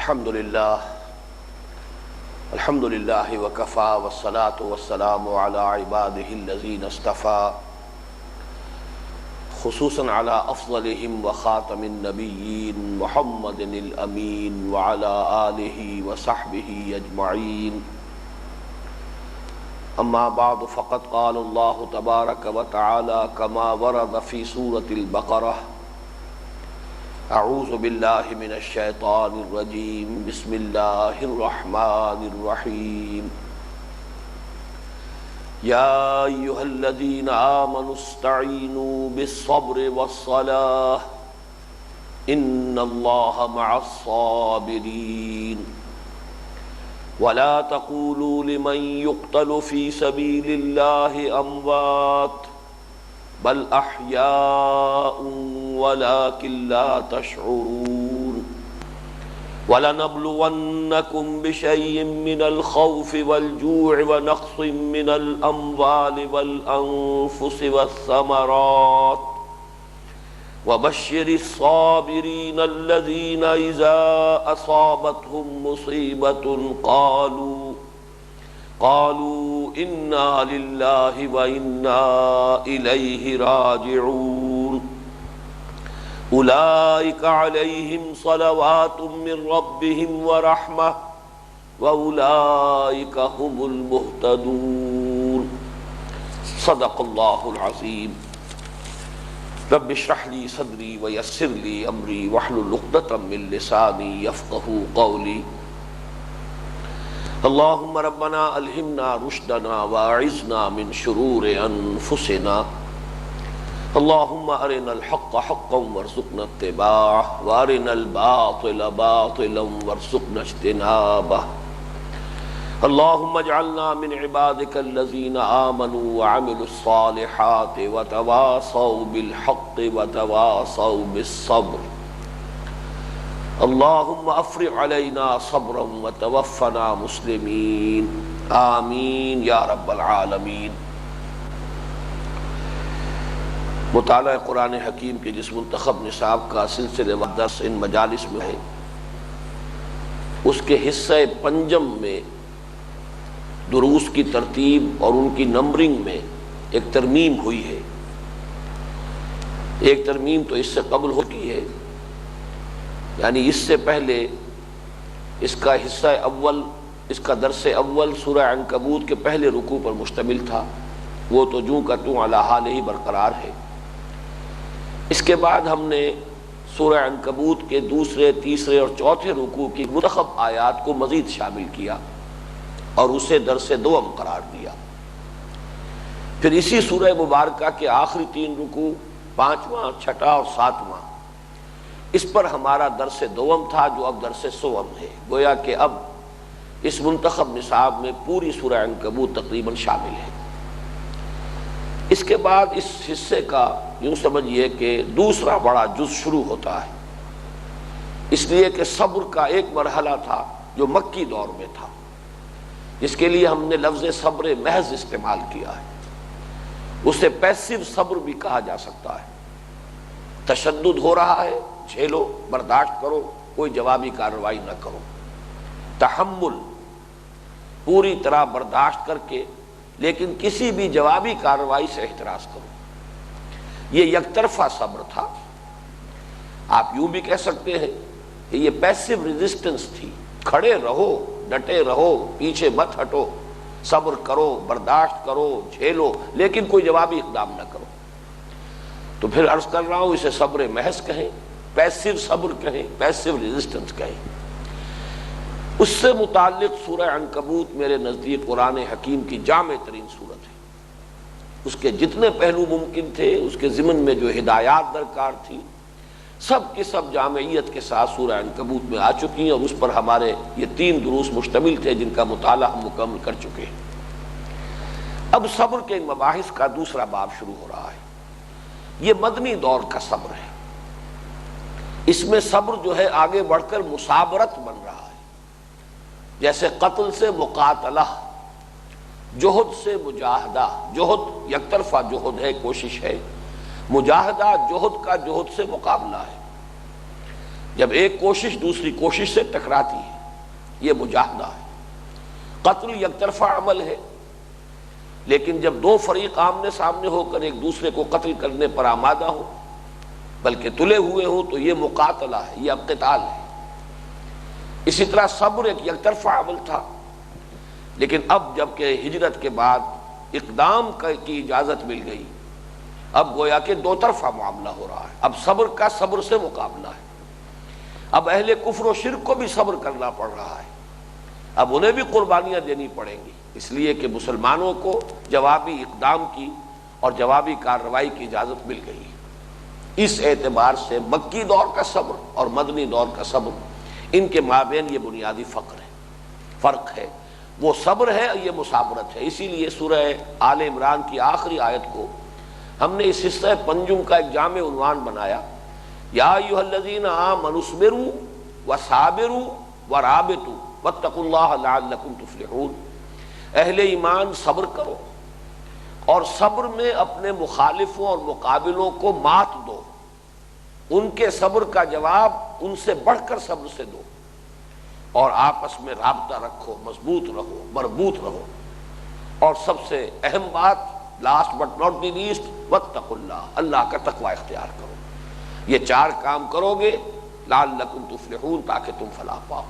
الحمد للہ وکفا والصلاة والسلام علی عباده الذین اصطفى خصوصا علی افضلهم وخاتم النبیین محمد الامین وعلی آلہ وصحبہ اجمعین اما بعد فقد قال اللہ تبارک وتعالی کما ورد فی سورة البقرہ اعوذ باللہ من الشیطان الرجیم بسم اللہ الرحمن الرحیم یا ایہا الذین آمنوا استعینوا بالصبر والصلاة ان اللہ مع الصابرین ولا تقولوا لمن يقتل في سبيل الله اموات بل احیاء ولكن لا تشعرون وَلَنَبْلُوَنَّكُمْ بِشَيْءٍ مِّنَ الْخَوْفِ وَالْجُوعِ وَنَقْصٍ مِّنَ الْأَمْوَالِ وَالْأَنفُسِ وَالثَّمَرَاتِ وَبَشِّرِ الصَّابِرِينَ الَّذِينَ إِذَا أَصَابَتْهُمْ مُصِيبَةٌ قالوا إنا لله وإنا إليه راجعون أولئك عليهم صلوات من ربهم ورحمة وأولئك هم المهتدون صدق الله العظيم رب اشرح لي صدري ويسر لي أمري واحلل عقدة من لساني يفقهوا قولي اللهم ربنا الہمنا رشدنا واعذنا من شرور انفسنا اللهم ارنا الحق حقا وارزقنا اتباعه وارنا الباطل باطلا وارزقنا اجتنابه اللهم اجعلنا من عبادك الذين آمنوا وعملوا الصالحات وتواصوا بالحق وتواصوا بالصبر اللہم افرغ علینا صبرا وتوفنا مسلمین آمین یا رب العالمین۔ مطالعہ قرآن حکیم کے جس منتخب نصاب کا سلسلے و درس ان مجالس میں ہے، اس کے حصہ پنجم میں دروس کی ترتیب اور ان کی نمبرنگ میں ایک ترمیم ہوئی ہے۔ ایک ترمیم تو اس سے قبل ہو چکی ہے، یعنی اس سے پہلے اس کا حصہ اول، اس کا درس اول سورہ عنکبوت کے پہلے رکوع پر مشتمل تھا، وہ تو جوں کا توں علی حال ہی برقرار ہے۔ اس کے بعد ہم نے سورہ عنکبوت کے دوسرے، تیسرے اور چوتھے رکوع کی منتخب آیات کو مزید شامل کیا اور اسے درس دوم قرار دیا۔ پھر اسی سورہ مبارکہ کے آخری تین رکوع، پانچواں، چھٹا اور ساتواں، اس پر ہمارا درس دوم تھا جو اب درس سوم ہے۔ گویا کہ اب اس منتخب نصاب میں پوری سورہ عنکبوت تقریباً شامل ہے۔ اس کے بعد اس حصے کا یوں سمجھیے کہ دوسرا بڑا جز شروع ہوتا ہے، اس لیے کہ صبر کا ایک مرحلہ تھا جو مکی دور میں تھا، جس کے لیے ہم نے لفظ صبر محض استعمال کیا ہے۔ اسے پیسو صبر بھی کہا جا سکتا ہے۔ تشدد ہو رہا ہے، جھیلو، برداشت کرو، کوئی جوابی کارروائی نہ کرو۔ تحمل، پوری طرح برداشت کر کے لیکن کسی بھی جوابی کارروائی سے احتراز کرو۔ یہ یک طرفہ صبر تھا۔ آپ یوں بھی کہہ سکتے ہیں کہ یہ پیسو ریزسٹنس تھی، کھڑے رہو، ڈٹے رہو، پیچھے مت ہٹو، صبر کرو، برداشت کرو، جھیلو، لیکن کوئی جوابی اقدام نہ کرو۔ تو پھر عرض کر رہا ہوں اسے صبر محض کہیں، پیسو صبر کہیں، پیسو ریزسٹنس کہیں۔ اس سے متعلق سورہ عنکبوت میرے نزدیک قرآن حکیم کی جامع ترین صورت ہے۔ اس کے جتنے پہلو ممکن تھے، اس کے ضمن میں جو ہدایات درکار تھی، سب کی سب جامعیت کے ساتھ سورہ عنکبوت میں آ چکی ہیں، اور اس پر ہمارے یہ تین دروس مشتمل تھے جن کا مطالعہ ہم مکمل کر چکے ہیں۔ اب صبر کے ان مباحث کا دوسرا باب شروع ہو رہا ہے۔ یہ مدنی دور کا صبر ہے۔ اس میں صبر جو ہے آگے بڑھ کر مصابرت بن رہا ہے، جیسے قتل سے مقاتلہ، جہد سے مجاہدہ۔ جہد یک طرفہ جہد ہے، کوشش ہے، مجاہدہ جہد کا جہد سے مقابلہ ہے۔ جب ایک کوشش دوسری کوشش سے ٹکراتی ہے، یہ مجاہدہ ہے۔ قتل یک طرفہ عمل ہے، لیکن جب دو فریق آمنے سامنے ہو کر ایک دوسرے کو قتل کرنے پر آمادہ ہو، بلکہ تلے ہوئے ہوں، تو یہ مقاتلہ ہے، یہ اب قتال ہے۔ اسی طرح صبر ایک یک طرفہ عمل تھا، لیکن اب جب کہ ہجرت کے بعد اقدام کی اجازت مل گئی، اب گویا کہ دو طرفہ معاملہ ہو رہا ہے۔ اب صبر کا صبر سے مقابلہ ہے، اب اہل کفر و شرک کو بھی صبر کرنا پڑ رہا ہے، اب انہیں بھی قربانیاں دینی پڑیں گی، اس لیے کہ مسلمانوں کو جوابی اقدام کی اور جوابی کارروائی کی اجازت مل گئی ہے۔ اس اعتبار سے مکی دور کا صبر اور مدنی دور کا صبر، ان کے مابین یہ بنیادی فرق ہے۔ وہ صبر ہے، یہ مصابرت ہے۔ اسی لیے سورہ آل عمران کی آخری آیت کو ہم نے اس حصہ پنجم کا ایک جامع عنوان بنایا، یا ایھا الذین آمنوا اصبروا وصابروا ورابطوا واتقوا اللہ لعلکم تفلحون۔ اہل ایمان صبر کرو اور صبر میں اپنے مخالفوں اور مقابلوں کو مات دو، ان کے صبر کا جواب ان سے بڑھ کر صبر سے دو، اور آپس میں رابطہ رکھو، مضبوط رہو، مربوط رہو، اور سب سے اہم بات last but not the least واتقوا اللہ، اللہ کا تقوی اختیار کرو۔ یہ چار کام کرو گے لعلکم تفلحون، تاکہ تم فلاح پاؤ۔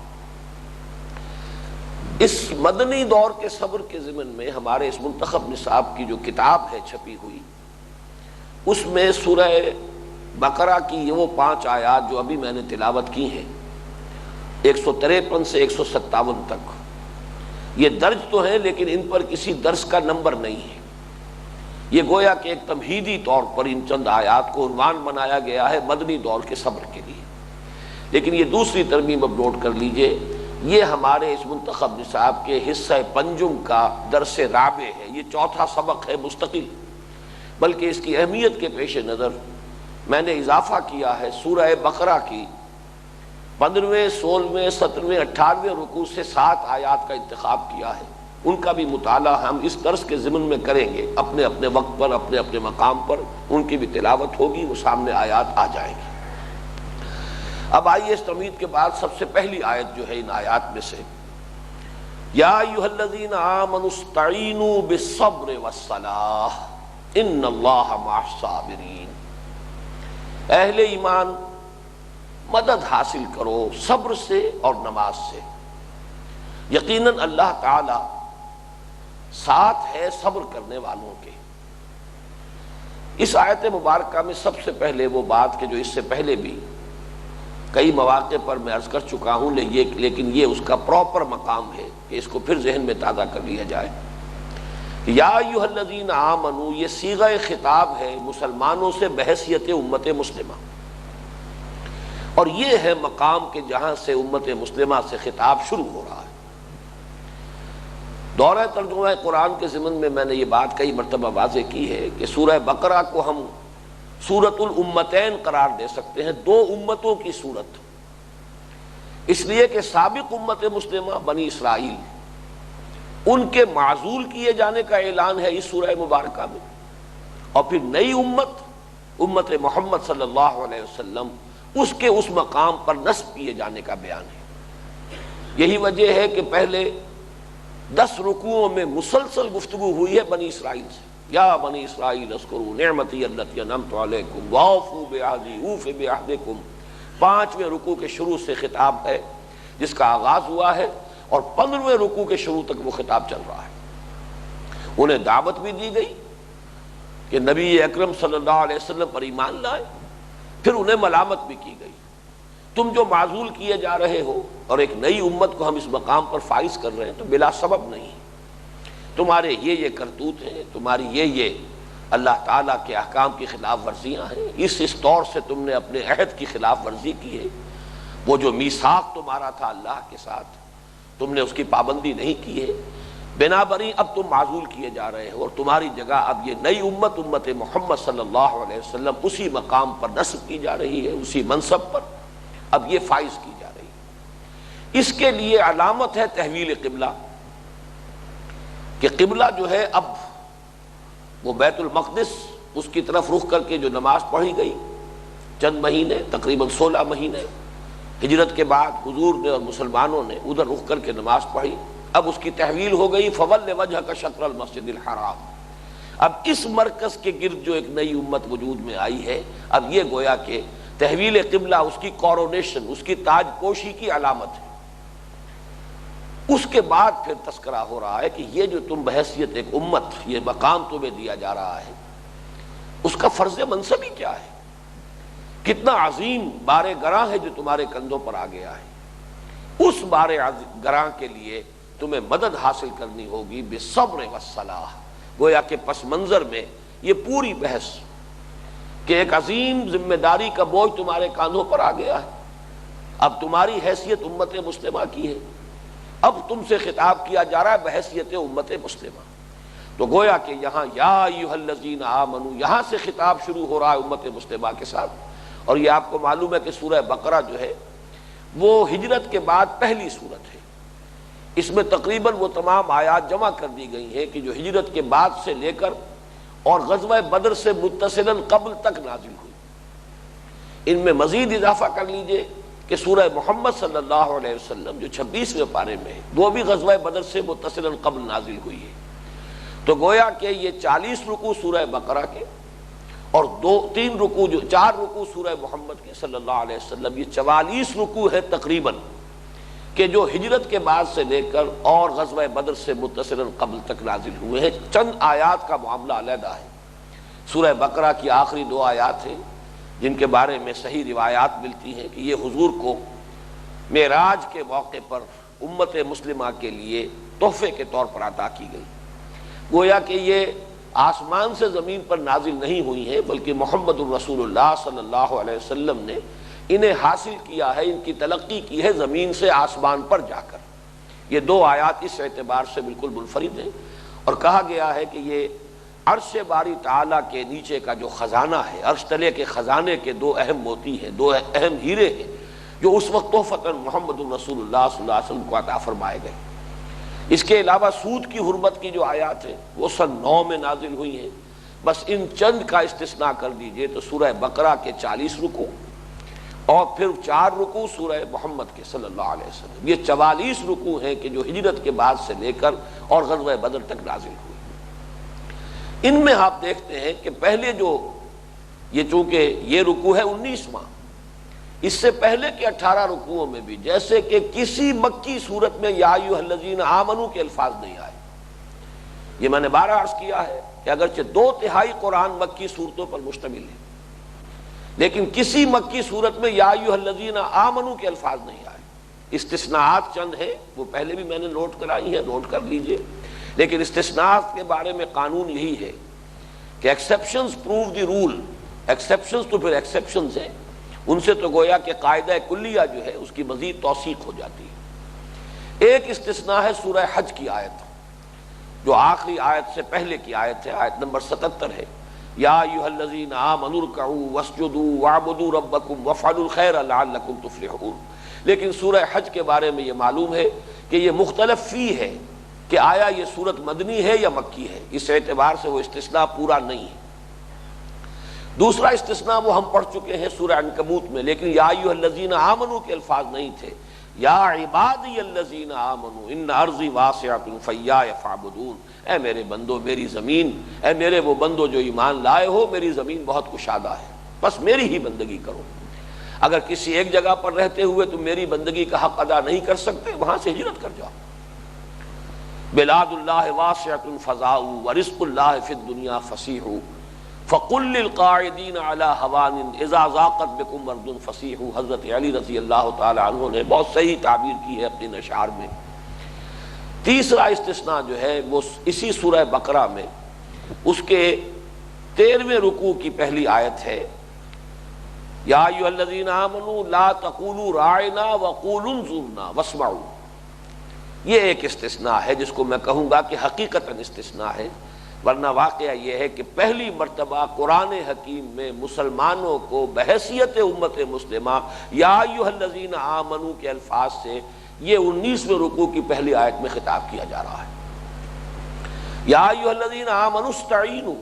اس مدنی دور کے صبر کے ضمن میں ہمارے اس منتخب نصاب کی جو کتاب ہے چھپی ہوئی، اس میں سورہ بقرہ کی وہ 5 آیات جو ابھی میں نے تلاوت کی ہیں، 153 سے 157 تک، یہ درج تو ہیں لیکن ان پر کسی درس کا نمبر نہیں ہے۔ یہ گویا کہ ایک تمہیدی طور پر ان چند آیات کو عنوان بنایا گیا ہے مدنی دور کے صبر کے لیے، لیکن یہ دوسری ترمیم اب نوٹ کر لیجئے، یہ ہمارے اس منتخب نصاب کے حصہ پنجم کا درس رابع ہے، یہ چوتھا سبق ہے مستقل، بلکہ اس کی اہمیت کے پیش نظر میں نے اضافہ کیا ہے سورہ بقرہ کی 15ویں، 16ویں، 17ویں، 18ویں رکوع سے 7 آیات کا انتخاب کیا ہے۔ ان کا بھی مطالعہ ہم اس درس کے ضمن میں کریں گے، اپنے اپنے وقت پر، اپنے اپنے مقام پر ان کی بھی تلاوت ہوگی، وہ سامنے آیات آ جائیں گی۔ اب آئیے اس تمہید کے بعد سب سے پہلی آیت جو ہے ان آیات میں سے، یا ایھا الذین آمنوا استعینوا بالصبر والصلاۃ ان اللہ مع الصابرین۔ اہل ایمان مدد حاصل کرو صبر سے اور نماز سے، یقیناً اللہ تعالی ساتھ ہے صبر کرنے والوں کے۔ اس آیت مبارکہ میں سب سے پہلے وہ بات کہ جو اس سے پہلے بھی کئی مواقع پر میں عرض کر چکا ہوں، لیکن یہ اس کا پراپر مقام ہے کہ اس کو پھر ذہن میں تازہ کر لیا جائے۔ یا ایھا الذین آمنوا، یہ صیغہ خطاب ہے مسلمانوں سے بحیثیت امت مسلمہ، اور یہ ہے مقام کہ جہاں سے امت مسلمہ سے خطاب شروع ہو رہا ہے۔ دورہ ترجمہ قرآن کے ضمن میں میں نے یہ بات کئی مرتبہ واضح کی ہے کہ سورہ بقرہ کو ہم سورۃ الامتین قرار دے سکتے ہیں، 2 امتوں کی صورت، اس لیے کہ سابق امت مسلمہ بنی اسرائیل، ان کے معزول کیے جانے کا اعلان ہے اس سورہ مبارکہ میں، اور پھر نئی امت محمد صلی اللہ علیہ وسلم، اس کے اس مقام پر نصب کیے جانے کا بیان ہے۔ یہی وجہ ہے کہ پہلے 10 رکوعوں میں مسلسل گفتگو ہوئی ہے بنی اسرائیل سے، یا بنی اسرائیل اذکروا نعمتی التی انعمت علیکم واوفوا بعہدی اوف بعہدکم۔ 5ویں رکوع کے شروع سے خطاب ہے جس کا آغاز ہوا ہے، اور 15ویں رکوع کے شروع تک وہ خطاب چل رہا ہے۔ انہیں دعوت بھی دی گئی کہ نبی اکرم صلی اللہ علیہ وسلم پر ایمان لائے، پھر انہیں ملامت بھی کی گئی، تم جو معزول کیے جا رہے ہو اور ایک نئی امت کو ہم اس مقام پر فائز کر رہے ہیں تو بلا سبب نہیں، تمہارے یہ کرتوت ہیں، تمہاری یہ اللہ تعالیٰ کے احکام کی خلاف ورزیاں ہیں، اس طور سے تم نے اپنے عہد کی خلاف ورزی کی ہے، وہ جو میثاق تمہارا تھا اللہ کے ساتھ تم نے اس کی پابندی نہیں کی ہے، بنا بری اب تم معزول کیے جا رہے ہو، اور تمہاری جگہ اب یہ نئی امت محمد صلی اللہ علیہ وسلم اسی مقام پر نصب کی جا رہی ہے، اسی منصب پر اب یہ فائز کی جا رہی ہے۔ اس کے لیے علامت ہے تحویل قبلہ، کہ قبلہ جو ہے اب وہ بیت المقدس، اس کی طرف رخ کر کے جو نماز پڑھی گئی چند مہینے، تقریباً 16 مہینے، ہجرت کے بعد حضور نے اور مسلمانوں نے ادھر رخ کر کے نماز پڑھی، اب اس کی تحویل ہو گئی فول وجہک شطر المسجد الحرام۔ اب اس مرکز کے گرد جو ایک نئی امت وجود میں آئی ہے، اب یہ گویا کہ تحویل قبلہ اس کی کورونیشن، اس کی تاج پوشی کی علامت ہے۔ اس کے بعد پھر تذکرہ ہو رہا ہے کہ یہ جو تم بحیثیت ایک امت یہ مقام تمہیں دیا جا رہا ہے، اس کا فرض منصبی کیا ہے، کتنا عظیم بار گراں ہے جو تمہارے کندھوں پر آ گیا ہے۔ اس بار گراں کے لیے تمہیں مدد حاصل کرنی ہوگی بالصبر والصلاح۔ گویا کہ پس منظر میں یہ پوری بحث کہ ایک عظیم ذمہ داری کا بوجھ تمہارے کاندھوں پر آ گیا ہے، اب تمہاری حیثیت امت مسلمہ کی ہے، اب تم سے خطاب کیا جا رہا ہے بحیثیت امت مسلمہ۔ تو گویا کہ یہاں یا ایھا الذین آمنوا، یہاں سے خطاب شروع ہو رہا ہے امت مسلمہ کے ساتھ۔ اور یہ آپ کو معلوم ہے کہ سورہ بقرہ جو ہے وہ ہجرت کے بعد پہلی سورت ہے، اس میں تقریباً وہ تمام آیات جمع کر دی گئی ہیں کہ جو ہجرت کے بعد سے لے کر اور غزوہ بدر سے متصلاً قبل تک نازل ہوئی۔ ان میں مزید اضافہ کر لیجئے کہ سورہ محمد صلی اللہ علیہ وسلم جو 26ویں پارے میں ہے وہ بھی غزوہ بدر سے متصلاً قبل نازل ہوئی ہے۔ تو گویا کہ یہ 40 رکوع سورہ بقرہ کے اور 4 رکوع سورہ محمد کے صلی اللہ علیہ وسلم، یہ 44 رکوع ہے تقریباً کہ جو ہجرت کے بعد سے لے کر اور غزوہ بدر سے متصلاً قبل تک نازل ہوئے ہیں۔ چند آیات کا معاملہ علیحدہ ہے۔ سورہ بقرہ کی آخری 2 آیات ہیں جن کے بارے میں صحیح روایات ملتی ہیں کہ یہ حضور کو معراج کے موقع پر امت مسلمہ کے لیے تحفے کے طور پر عطا کی گئی۔ گویا کہ یہ آسمان سے زمین پر نازل نہیں ہوئی ہیں بلکہ محمد الرسول اللہ صلی اللہ علیہ وسلم نے انہیں حاصل کیا ہے، ان کی تلقی کی ہے زمین سے آسمان پر جا کر۔ یہ 2 آیات اس اعتبار سے بالکل منفرد ہیں، اور کہا گیا ہے کہ یہ عرش باری تعالیٰ کے نیچے کا جو خزانہ ہے، عرش تلے کے خزانے کے 2 اہم موتی ہیں، 2 اہم ہیرے ہیں جو اس وقت تحفۃً محمد الرسول اللہ صلی اللہ علیہ وسلم کو عطا فرمائے گئے۔ اس کے علاوہ سود کی حرمت کی جو آیات ہیں وہ سن 9 میں نازل ہوئی ہیں۔ بس ان چند کا استثناء کر دیجئے تو سورہ بقرہ کے 40 رکوع اور پھر 4 رکوع سورہ محمد کے صلی اللہ علیہ وسلم، یہ 44 رکوع ہیں کہ جو ہجرت کے بعد سے لے کر اور غزوہ بدر تک نازل ہوئی۔ ان میں آپ دیکھتے ہیں کہ پہلے جو یہ چونکہ یہ رکوع ہے 19واں، اس سے پہلے کے 18 رکوعوں میں بھی جیسے کہ کسی مکی صورت میں یا ایھا الذین آمنوا کے الفاظ نہیں آئے۔ یہ میں نے 12 عرض کیا ہے کہ اگرچہ 2/3 قرآن مکی صورتوں پر مشتمل ہے، لیکن کسی مکی صورت میں یا ایھا الذین آمنوا کے الفاظ نہیں آئے۔ استثناءات چند ہیں، وہ پہلے بھی میں نے نوٹ کرائی ہیں، نوٹ کر لیجئے۔ لیکن استثناءات کے بارے میں قانون یہی ہے کہ exceptions prove the role, exceptions تو پھر ایکسیپشنز ہیں، ان سے تو گویا کہ قاعدہ کلیہ جو ہے اس کی مزید توثیق ہو جاتی ہے۔ ایک استثناء ہے سورہ حج کی آیت، جو آخری آیت سے پہلے کی آیت ہے، آیت نمبر 77 ہے، یا ایھا الذین آمنوا ارکعوا واسجدوا واعبدوا ربکم وافعلوا الخیر لعلکم تفلحون۔ لیکن سورہ حج کے بارے میں یہ معلوم ہے کہ یہ مختلف فی ہے کہ آیا یہ سورت مدنی ہے یا مکی ہے، اس اعتبار سے وہ استثناء پورا نہیں ہے۔ دوسرا استثناء وہ ہم پڑھ چکے ہیں سورہ عنکبوت میں، لیکن یا ایھا الذین آمنوا کے الفاظ نہیں تھے۔ یا عبادی الذین آمنوا ان ارضی واسعۃ فایای فاعبدون، اے میرے بندو میری زمین، اے میرے وہ بندو جو ایمان لائے ہو، میری زمین بہت کشادہ ہے، بس میری ہی بندگی کرو۔ اگر کسی ایک جگہ پر رہتے ہوئے تم میری بندگی کا حق ادا نہیں کر سکتے، وہاں سے ہجرت کر جاؤ۔ بلاد اللہ واسعۃ فضاؤ ورزق اللہ فی الدنیا فصیح فقل للقاعدین علی ہوان اذا ضاقت بکم ارض فصیح۔ حضرت علی رضی اللہ تعالی عنہ نے بہت صحیح تعبیر کی ہے اپنے اشعار میں۔ تیسرا استثناء جو ہے وہ اسی سورہ بقرہ میں اس کے 13ویں رکوع کی پہلی آیت ہے، یا ایھا الذین آمنوا لا تقولوا راعنا وقولوا انظرنا واسمعوا۔ یہ ایک استثناء ہے جس کو میں کہوں گا کہ حقیقتاً استثناء ہے، ورنہ واقعہ یہ ہے کہ پہلی مرتبہ قرآن حکیم میں مسلمانوں کو بحیثیت امت مسلمہ یا ایھا الذین آمنوا کے الفاظ سے یہ 19ویں رکوع کی پہلی آیت میں خطاب کیا جا رہا ہے۔ یا ایھا الذین آمنوا استعینوا،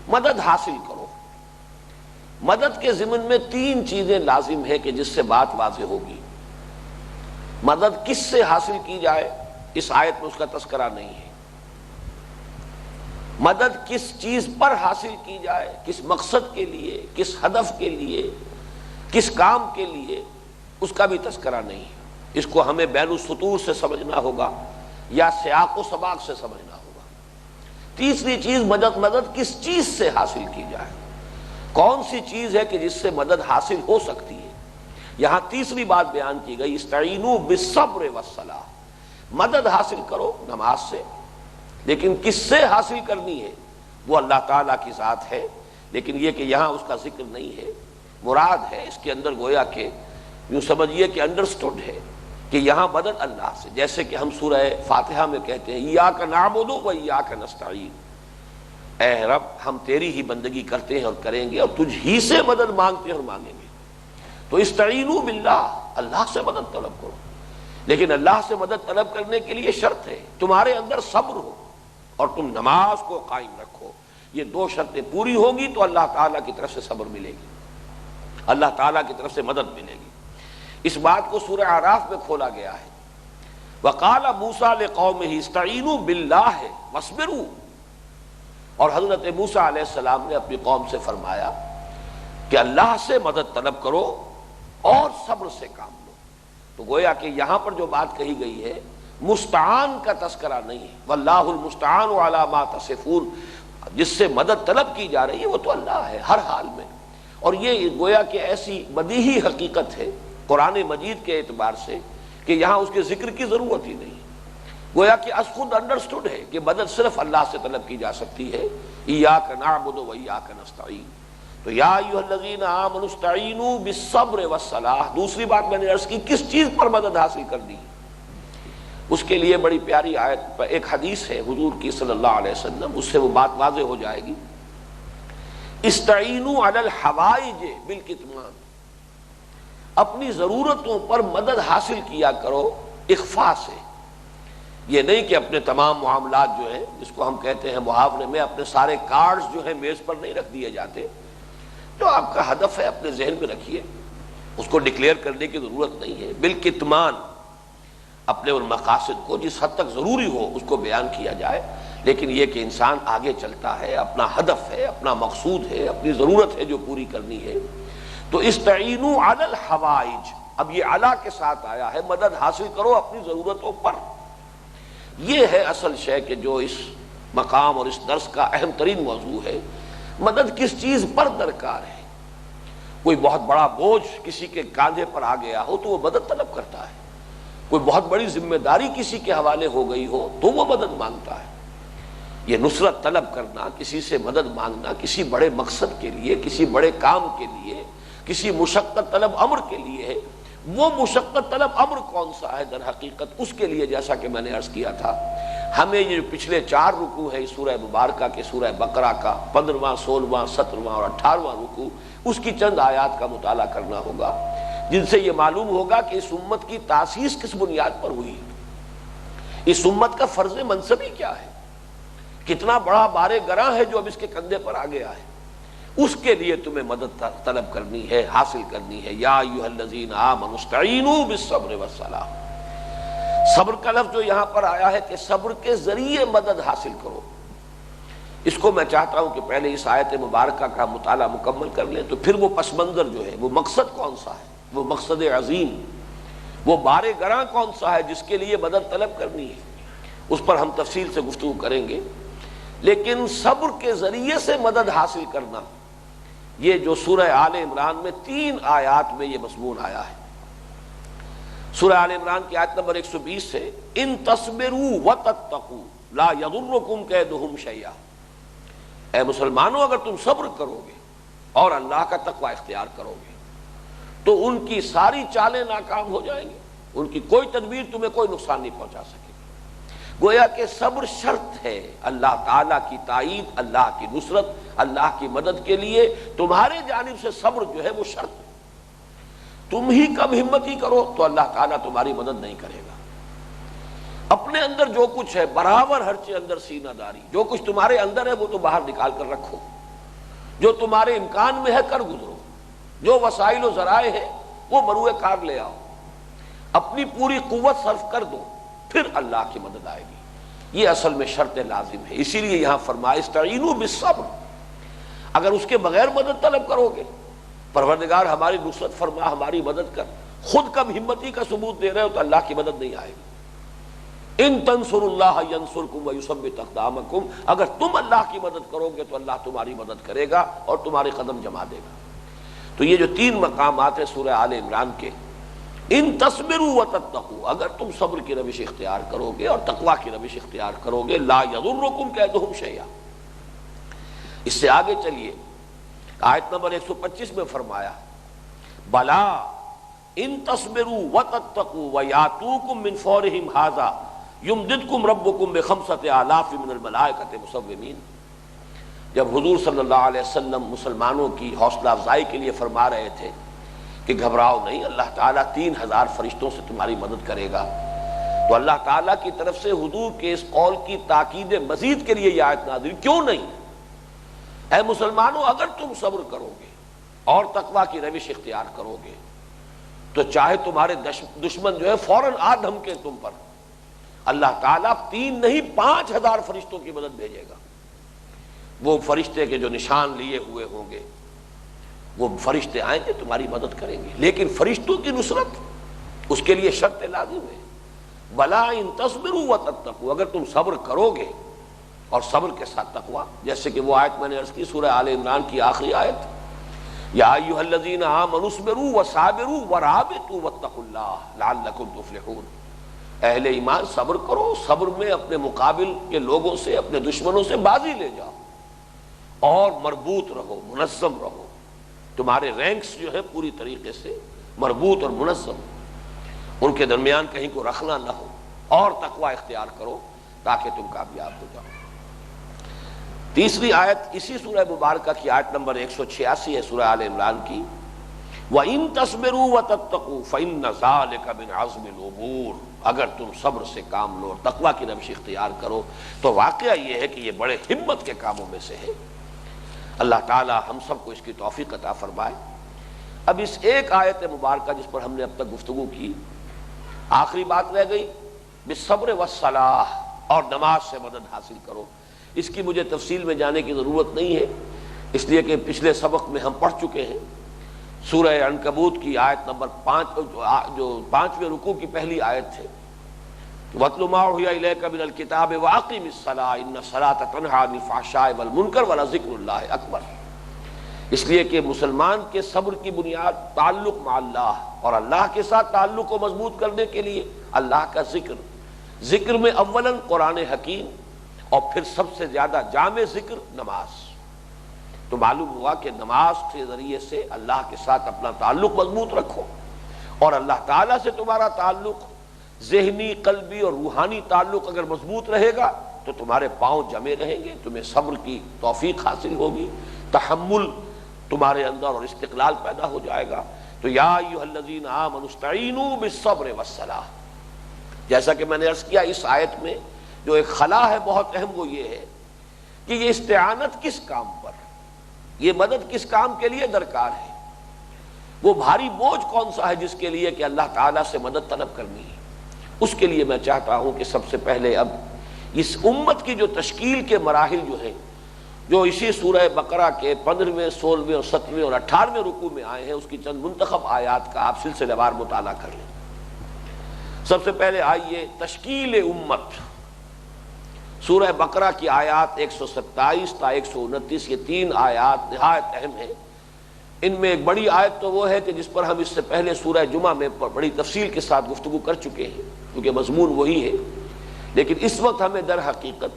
مدد حاصل کرو۔ مدد کے ضمن میں تین چیزیں لازم ہیں کہ جس سے بات واضح ہوگی. مدد کس سے حاصل کی جائے اس آیت میں اس کا تذکرہ نہیں ہے. مدد کس چیز پر حاصل کی جائے، کس مقصد کے لیے، کس ہدف کے لیے، کس کام کے لیے، اس کا بھی تذکرہ نہیں ہے. اس کو ہمیں بین السطور سے سمجھنا ہوگا یا سیاق و سباق سے سمجھنا ہوگا. تیسری چیز مدد کس چیز سے حاصل کی جائے، کون سی چیز ہے کہ جس سے مدد حاصل ہو سکتی ہے. یہاں تیسری بات بیان کی گئی، استعینوا بالصبر والصلاح. مدد حاصل کرو نماز سے، لیکن کس سے حاصل کرنی ہے وہ اللہ تعالیٰ کی ذات ہے. لیکن یہ کہ یہاں اس کا ذکر نہیں ہے، مراد ہے اس کے اندر گویا کہ یوں سمجھیے کہ انڈرسٹوڈ ہے کہ یہاں مدد اللہ سے، جیسے کہ ہم سورہ فاتحہ میں کہتے ہیں ایاک نعبد و ایاک نستعین، اے رب ہم تیری ہی بندگی کرتے ہیں اور کریں گے اور تجھ ہی سے مدد مانگتے ہیں اور مانگیں گے. تو استعینوا باللہ، اللہ سے مدد طلب کرو. لیکن اللہ سے مدد طلب کرنے کے لیے شرط ہے تمہارے اندر صبر ہو اور تم نماز کو قائم رکھو. یہ دو شرطیں پوری ہوگی تو اللہ تعالیٰ کی طرف سے صبر ملے گی، اللہ تعالیٰ کی طرف سے مدد ملے گی. اس بات کو سورہ اعراف میں کھولا گیا ہے. وقال موسیٰ لقومہ استعینوا باللہ واصبروا، اور حضرت موسیٰ علیہ السلام نے اپنی قوم سے فرمایا کہ اللہ سے مدد طلب کرو اور صبر سے کام لو. تو گویا کہ یہاں پر جو بات کہی گئی ہے مستعان کا تذکرہ نہیں ہے. واللہ المستعان علی ما تصفون، جس سے مدد طلب کی جا رہی ہے وہ تو اللہ ہے ہر حال میں. اور یہ گویا کہ ایسی بدیہی حقیقت ہے قرآن مجید کے اعتبار سے کہ یہاں اس کے ذکر کی ضرورت ہی نہیں. گویا کہ از خود انڈرسٹوڈ ہے کہ مدد صرف اللہ سے طلب کی جا سکتی ہے. ایاک نعبد و ایاک نستعین. تو یا ایھا الذین آمنوا استعینوا بالصبر والصلاح. دوسری بات میں نے عرض کی کس چیز پر مدد حاصل کر دی، اس کے لیے بڑی پیاری آیت پر ایک حدیث ہے حضور کی صلی اللہ علیہ وسلم، اس سے وہ بات واضح ہو جائے گی. استعینوا علی الحوائج بالکتمان، اپنی ضرورتوں پر مدد حاصل کیا کرو اخفاء سے. یہ نہیں کہ اپنے تمام معاملات جو ہیں جس کو ہم کہتے ہیں محاورے میں اپنے سارے کارڈز جو ہیں میز پر نہیں رکھ دیے جاتے. جو آپ کا ہدف ہے اپنے ذہن میں رکھیے، اس کو ڈکلیئر کرنے کی ضرورت نہیں ہے. بالکتمان، اپنے ان مقاصد کو جس حد تک ضروری ہو اس کو بیان کیا جائے. لیکن یہ کہ انسان آگے چلتا ہے، اپنا ہدف ہے، اپنا مقصود ہے، اپنی ضرورت ہے جو پوری کرنی ہے. تو استعینوا علی الحوائج، اب یہ علی کے ساتھ آیا ہے، مدد حاصل کرو اپنی ضرورتوں پر. یہ ہے اصل شے کہ جو اس مقام اور اس درس کا اہم ترین موضوع ہے. مدد کس چیز پر درکار ہے. کوئی بہت بڑا بوجھ کسی کے کاندھے پر آ گیا ہو تو وہ مدد طلب کرتا ہے. کوئی بہت بڑی ذمہ داری کسی کے حوالے ہو گئی ہو تو وہ مدد مانگتا ہے. یہ نصرت طلب کرنا، کسی سے مدد مانگنا کسی بڑے مقصد کے لیے، کسی بڑے کام کے لیے، کسی مشقت طلب امر کے لیے ہے. وہ مشقت طلب امر کون سا ہے در حقیقت؟ اس کے لیے جیسا کہ میں نے عرض کیا تھا، ہمیں یہ جو پچھلے 4 رکوع ہے اس سورہ مبارکہ کے سورہ بقرہ کا 15واں 16واں 17واں اور 18واں رکوع، اس کی چند آیات کا مطالعہ کرنا ہوگا جن سے یہ معلوم ہوگا کہ اس امت کی تاسیس کس بنیاد پر ہوئی، اس امت کا فرض منصبی کیا ہے، کتنا بڑا بار گراں ہے جو اب اس کے کندھے پر آ گیا ہے. اس کے لیے تمہیں مدد طلب کرنی ہے، حاصل کرنی ہے. یا ایھا الذین آمنوا استعینوا بالصبر والصلاح. صبر کا لفظ جو یہاں پر آیا ہے کہ صبر کے ذریعے مدد حاصل کرو، اس کو میں چاہتا ہوں کہ پہلے اس آیت مبارکہ کا مطالعہ مکمل کر لیں تو پھر وہ پس منظر جو ہے، وہ مقصد کون سا ہے، وہ مقصد عظیم، وہ بار گراں کون سا ہے جس کے لیے مدد طلب کرنی ہے، اس پر ہم تفصیل سے گفتگو کریں گے. لیکن صبر کے ذریعے سے مدد حاصل کرنا، یہ جو سورہ آل عمران میں 3 آیات میں یہ مضمون آیا ہے. سورہ آل عمران کی آیت نمبر 120 سے ان تصبروا وتتقوا لا یضرکم کیدہم شیئا. اے مسلمانوں، اگر تم صبر کرو گے اور اللہ کا تقوی اختیار کرو گے تو ان کی ساری چالیں ناکام ہو جائیں گی، ان کی کوئی تدبیر تمہیں کوئی نقصان نہیں پہنچا سکے. گویا کہ صبر شرط ہے اللہ تعالیٰ کی تائید، اللہ کی نصرت، اللہ کی مدد کے لیے. تمہارے جانب سے صبر جو ہے وہ شرط ہے. تم ہی کم ہمتی کرو تو اللہ تعالیٰ تمہاری مدد نہیں کرے گا. اپنے اندر جو کچھ ہے برابر ہر چیز اندر سینہ داری، جو کچھ تمہارے اندر ہے وہ تو باہر نکال کر رکھو، جو تمہارے امکان میں ہے کر گزرو. جو وسائل و ذرائع ہیں وہ بروئے کار لے آؤ، اپنی پوری قوت صرف کر دو، پھر اللہ کی مدد آئے گی۔ یہ اصل میں شرط لازم ہے، اسی لیے یہاں فرمایا استعینوا بالصبر۔ اگر اس کے بغیر مدد طلب کرو گے، پروردگار ہماری نصرت فرما، ہماری مدد کر، خود کم ہمتی کا ثبوت دے رہے ہو تو اللہ کی مدد نہیں آئے گی۔ ان تنصروا اللہ ینصرکم ویثبت اقدامکم، اگر تم اللہ کی مدد کرو گے تو اللہ تمہاری مدد کرے گا اور تمہارے قدم جما دے گا۔ تو یہ جو 3 مقامات ہیں سورہ آل عمران کے، ان تصبروا وتتقوا، اگر تم صبر کی روش اختیار کرو گے اور تقوی کی روش اختیار کرو گے، لا یضرکم کیدہم شیئا۔ اس سے آگے چلیے، آیت نمبر 125 میں فرمایا بلا ان تصبروا وتتقوا ویاتوکم من فورہم ھذا یمددکم ربکم بخمسۃ آلاف من الملائکۃ مسومین۔ جب حضور صلی اللہ علیہ وسلم مسلمانوں کی حوصلہ افزائی کے لیے فرما رہے تھے کہ گھبراؤ نہیں، اللہ تعالیٰ 3000 فرشتوں سے تمہاری مدد کرے گا، تو اللہ تعالیٰ کی طرف سے حضور کے اس قول کی تاکید مزید کے لیے یہ آیت نازل، کیوں نہیں؟ اے مسلمانوں، اگر تم صبر کرو گے اور تقوی کی روش اختیار کرو گے تو چاہے تمہارے دشمن جو ہے فوراً آ دھمکے تم پر، اللہ تعالیٰ 3 نہیں 5000 فرشتوں کی مدد بھیجے گا۔ وہ فرشتے کے جو نشان لیے ہوئے ہوں گے وہ فرشتے آئیں گے، تمہاری مدد کریں گے، لیکن فرشتوں کی نصرت اس کے لیے شرط لازم ہے، بلا ان تصبروا وتتقوا، اگر تم صبر کرو گے اور صبر کے ساتھ تقوی، جیسے کہ وہ آیت میں نے عرض کی سورہ آل عمران کی آخری آیت، یا ایھا الذین آمنوا اصبروا وصابروا ورابطوا واتقوا اللہ لعلکم تفلحون۔ اہل ایمان صبر کرو، صبر میں اپنے مقابل کے لوگوں سے، اپنے دشمنوں سے بازی لے جاؤ، اور مربوط رہو، منظم رہو، تمہارے رینکس جو ہے پوری طریقے سے مربوط اور منظم، ان کے درمیان کہیں کو رکھنا نہ ہو، اور تقوی اختیار کرو تاکہ تم کامیاب ہو جاؤ۔ تیسری آیت اسی سورہ مبارکہ کی آیت نمبر 186 ہے سورہ آل عمران کی، وَإِن تَصْبِرُوا وَتَتَّقُوا فَإِنَّ ذَلِكَ مِنْ عَزْمِ الْأُمُورِ، اگر تم صبر سے کام لو اور تقوی کی روش اختیار کرو تو واقعہ یہ ہے کہ یہ بڑے ہمت کے کاموں میں سے ہے۔ اللہ تعالی ہم سب کو اس کی توفیق عطا فرمائے۔ اب اس ایک آیت مبارکہ جس پر ہم نے اب تک گفتگو کی، آخری بات رہ گئی بالصبر والصلاح، اور نماز سے مدد حاصل کرو۔ اس کی مجھے تفصیل میں جانے کی ضرورت نہیں ہے، اس لیے کہ پچھلے سبق میں ہم پڑھ چکے ہیں۔ سورہ عنکبوت کی آیت نمبر 5 جو 5ویں رکوع کی پہلی آیت ہے، وَاتْلُ مَا أُوحِیَ إِلَيْکَ مِنَ الْکِتَابِ وَأَقِمِ الصَّلَاةَ إِنَّ الصَّلَاةَ تَنْہَىٰ عَنِ الْفَحْشَاءِ وَالْمُنکَرِ وَلَذِکْرُ اللہِ اکبر۔ اس لیے کہ مسلمان کے صبر کی بنیاد تعلق مع اللہ، اور اللہ کے ساتھ تعلق کو مضبوط کرنے کے لیے اللہ کا ذکر میں اولاً قرآن حکیم، اور پھر سب سے زیادہ جامع ذکر نماز۔ تو معلوم ہوا کہ نماز کے ذریعے سے اللہ کے ساتھ اپنا تعلق مضبوط رکھو، اور اللہ تعالیٰ سے تمہارا تعلق ذہنی، قلبی اور روحانی تعلق اگر مضبوط رہے گا تو تمہارے پاؤں جمے رہیں گے، تمہیں صبر کی توفیق حاصل ہوگی، تحمل تمہارے اندر اور استقلال پیدا ہو جائے گا۔ تو یا ایھا الذین آمنوا استعینوا بالصبر والصلاح، جیسا کہ میں نے عرض کیا اس آیت میں جو ایک خلا ہے بہت اہم، وہ یہ ہے کہ یہ استعانت کس کام پر، یہ مدد کس کام کے لیے درکار ہے، وہ بھاری بوجھ کون سا ہے جس کے لیے کہ اللہ تعالیٰ سے مدد طلب کرنی ہے۔ اس کے لیے میں چاہتا ہوں کہ سب سے پہلے اب اس امت کی جو تشکیل کے مراحل جو ہیں، جو اسی سورہ بقرہ کے 15ویں، 16ویں اور 17ویں اور 18ویں رکوع میں آئے ہیں، اس کی چند منتخب آیات کا آپ سلسلہ وار مطالعہ کر لیں۔ سب سے پہلے آئیے تشکیل امت، سورہ بقرہ کی آیات 127 تا 129، یہ 3 آیات نہایت اہم ہیں۔ ان میں ایک بڑی آیت تو وہ ہے کہ جس پر ہم اس سے پہلے سورہ جمعہ میں بڑی تفصیل کے ساتھ گفتگو کر چکے ہیں، کیونکہ مضمون وہی ہے، لیکن اس وقت ہمیں در حقیقت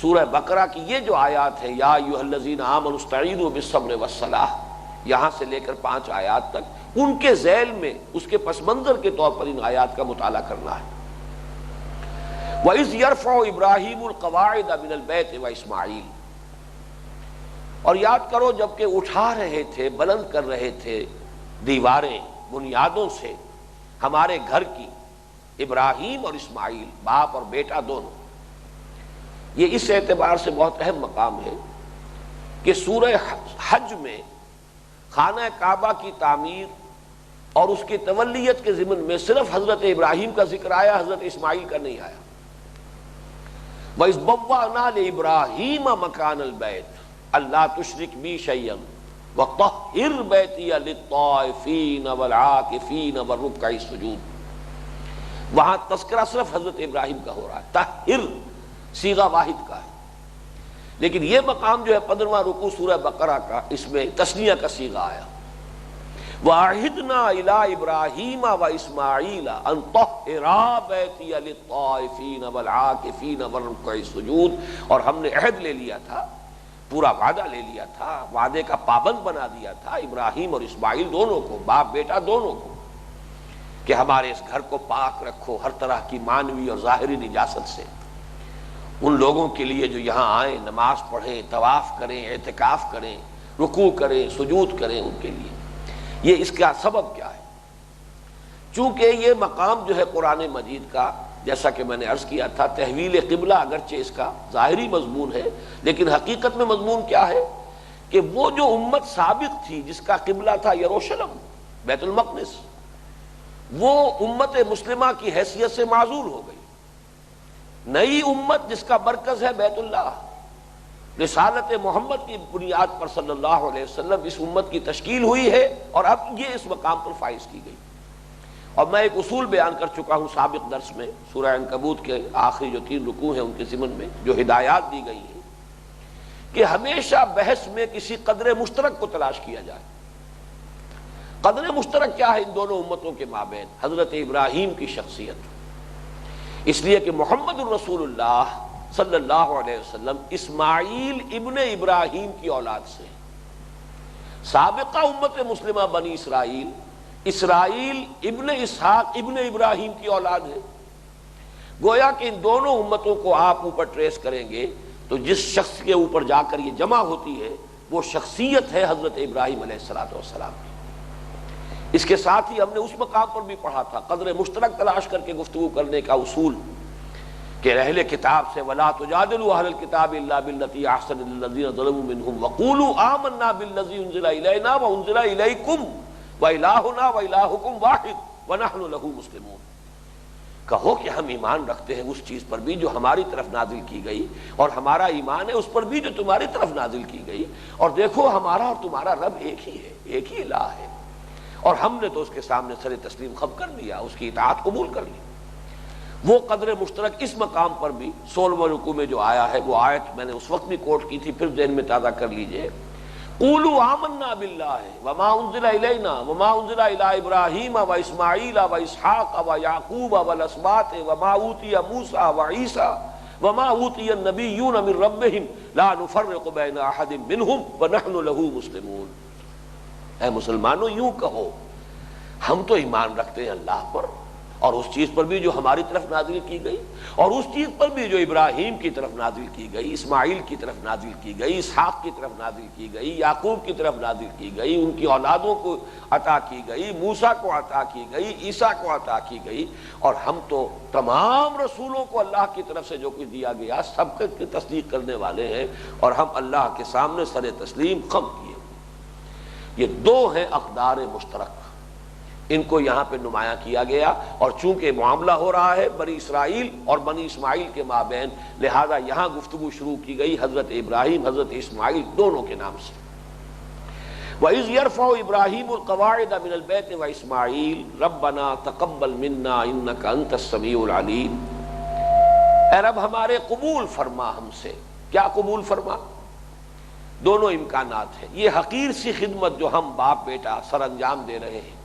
سورہ بقرہ کی یہ جو آیات ہیں، یا ایھا الذین آمنوا استعینوا بالصبر والصلاح، یہاں سے لے کر 5 آیات تک، ان کے ذیل میں اس کے پس منظر کے طور پر ان آیات کا مطالعہ کرنا ہے۔ وَإِذْ يَرْفَعُ إِبْرَاهِيمُ الْقَوَاعِدَ مِنَ الْبَيْتِ وَإِسْمَاعِيلُ، اور یاد کرو جب کہ اٹھا رہے تھے، بلند کر رہے تھے دیواریں بنیادوں سے ہمارے گھر کی، ابراہیم اور اسماعیل، باپ اور بیٹا دونوں۔ یہ اس اعتبار سے بہت اہم مقام ہے کہ سورہ حج میں خانہ کعبہ کی تعمیر اور اس کی تولیت کے ضمن میں صرف حضرت ابراہیم کا ذکر آیا، حضرت اسماعیل کا نہیں آیا۔ وَإِذْ بَوَّأْنَا لِإِبْرَاهِيمَ مَكَانَ الْبَيْتِ أَلَّا تُشْرِكْ بِي شَيْئًا وَطَهِّرْ بَيْتِيَ لِلطَّائِفِينَ وَالْعَاكِفِينَ وَالرُّكَّعِ السُّجُودِ۔ وہاں تذکرہ صرف حضرت ابراہیم کا ہو رہا ہے، طہر صیغہ واحد کا ہے، لیکن یہ مقام جو ہے 15واں رکوع سورہ بقرہ کا، اس میں تثنیہ کا صیغہ آیا۔ وَعَهِدْنَا إِلَىٰ إِبْرَاهِيمَ وَإِسْمَاعِيلَ أَن طَهِّرَا بَيْتِيَ لِلطَّائِفِينَ وَالْعَاكِفِينَ وَالرُّكَّعِ السُّجُودِ، اور ہم نے عہد لے لیا تھا، پورا وعدہ لے لیا تھا، وعدے کا پابند بنا دیا تھا ابراہیم اور اسماعیل دونوں کو، باپ بیٹا دونوں کو، کہ ہمارے اس گھر کو پاک رکھو ہر طرح کی معنوی اور ظاہری نجاست سے۔ ان لوگوں کے لیے جو یہاں آئیں، نماز پڑھیں، طواف کریں، اعتکاف کریں، رکوع کریں، سجود کریں، ان کے لیے یہ اس کا سبب کیا ہے؟ چونکہ یہ مقام جو ہے قرآن مجید کا، جیسا کہ میں نے عرض کیا تھا، تحویل قبلہ اگرچہ اس کا ظاہری مضمون ہے، لیکن حقیقت میں مضمون کیا ہے کہ وہ جو امت سابق تھی جس کا قبلہ تھا یروشلم، بیت المقدس، وہ امت مسلمہ کی حیثیت سے معزول ہو گئی۔ نئی امت جس کا مرکز ہے بیت اللہ، رسالت محمد کی بنیاد پر صلی اللہ علیہ وسلم اس امت کی تشکیل ہوئی ہے، اور اب یہ اس مقام پر فائز کی گئی۔ اور میں ایک اصول بیان کر چکا ہوں سابق درس میں، سورہ عنکبوت کے آخری جو 3 رکوع ہیں ان کے ضمن میں جو ہدایات دی گئی ہیں، کہ ہمیشہ بحث میں کسی قدر مشترک کو تلاش کیا جائے۔ قدر مشترک کیا ہے ان دونوں امتوں کے مابین؟ حضرت ابراہیم کی شخصیت، اس لیے کہ محمد الرسول اللہ صلی اللہ علیہ وسلم اسماعیل ابن ابراہیم کی اولاد سے، سابقہ امت مسلمہ بنی اسرائیل، اسرائیل ابن اسحاق ابن ابراہیم کی اولاد ہے۔ گویا کہ ان دونوں امتوں کو آپ اوپر ٹریس کریں گے تو جس شخص کے اوپر جا کر یہ جمع ہوتی ہے وہ شخصیت ہے حضرت ابراہیم علیہ السلام کی۔ اس کے ساتھ ہی ہم نے اس مقام پر بھی پڑھا تھا قدر مشترک تلاش کر کے گفتگو کرنے کا اصول، کہ اہل کتاب سے وَلَا تُجَادِلُوا أَهْلَ الْكِتَابِ إِلَّا بِالَّتِي أَحْسَنَ لِلَّذِينَ ظَلَمُوا مِنْهُمْ وَقُولُوا آمَنَّا بِالَّذِي أُنزِلَ إِلَيْنَا وَأُنزِلَ إِلَيْكُمْ وَإِلَٰهُنَا وَإِلَٰهُكُمْ وَاحِدٌ وَنَحْنُ لَهُ مُسْلِمُونَ۔ کہو کہ ہم ایمان رکھتے ہیں اس چیز پر بھی جو ہماری طرف نازل کی گئی، اور ہمارا ایمان ہے اس پر بھی جو تمہاری طرف نازل کی گئی، اور دیکھو ہمارا اور تمہارا رب ایک ہی ہے، ایک ہی الہ ہے، اور ہم نے تو اس کے سامنے سر تسلیم خم کر دیا، اس کی اطاعت قبول کر لی۔ وہ قدر مشترک اس مقام پر بھی 16ویں رکوع میں جو آیا ہے، وہ آیت میں نے اس وقت بھی کوٹ کی تھی، پھر ذہن میں تازہ کر لیجئے۔ قولوا آمنا باللہ وما انزل الینا وما انزل الی ابراہیم واسماعیل واسحاق ویعقوب والاسباط وما اوتی موسیٰ وعیسیٰ وما اوتی النبیون من ربہم لا نفرق بین احد منہم ونحن لہ مسلمون۔ اے مسلمانوں، یوں کہو ہم تو ایمان رکھتے ہیں اللہ پر، اور اس چیز پر بھی جو ہماری طرف نازل کی گئی، اور اس چیز پر بھی جو ابراہیم کی طرف نازل کی گئی، اسماعیل کی طرف نازل کی گئی، اسحاق کی طرف نازل کی گئی، یعقوب کی طرف نازل کی گئی، ان کی اولادوں کو عطا کی گئی، موسیٰ کو عطا کی گئی، عیسیٰ کو عطا کی گئی، اور ہم تو تمام رسولوں کو اللہ کی طرف سے جو کچھ دیا گیا سب کی تصدیق کرنے والے ہیں، اور ہم اللہ کے سامنے سر تسلیم خم کیے۔ یہ 2 ہیں اقدار مشترک، ان کو یہاں پہ نمایاں کیا گیا، اور چونکہ معاملہ ہو رہا ہے بنی اسرائیل اور بنی اسماعیل کے مابین، لہذا یہاں گفتگو شروع کی گئی حضرت ابراہیم حضرت اسماعیل دونوں کے نام سے۔ وَإِذْ يَرْفَعُ إِبْرَاهِيمُ الْقَوَاعِدَ مِنَ الْبَيْتِ وَإِسْمَاعِيلُ رَبَّنَا تَقَبَّلْ مِنَّا إِنَّكَ أَنْتَ السَّمِيعُ الْعَلِيمُ۔ اے رب ہمارے قبول فرما ہم سے۔ کیا قبول فرما؟ دونوں امکانات ہیں۔ یہ حقیر سی خدمت جو ہم باپ بیٹا سر انجام دے رہے ہیں،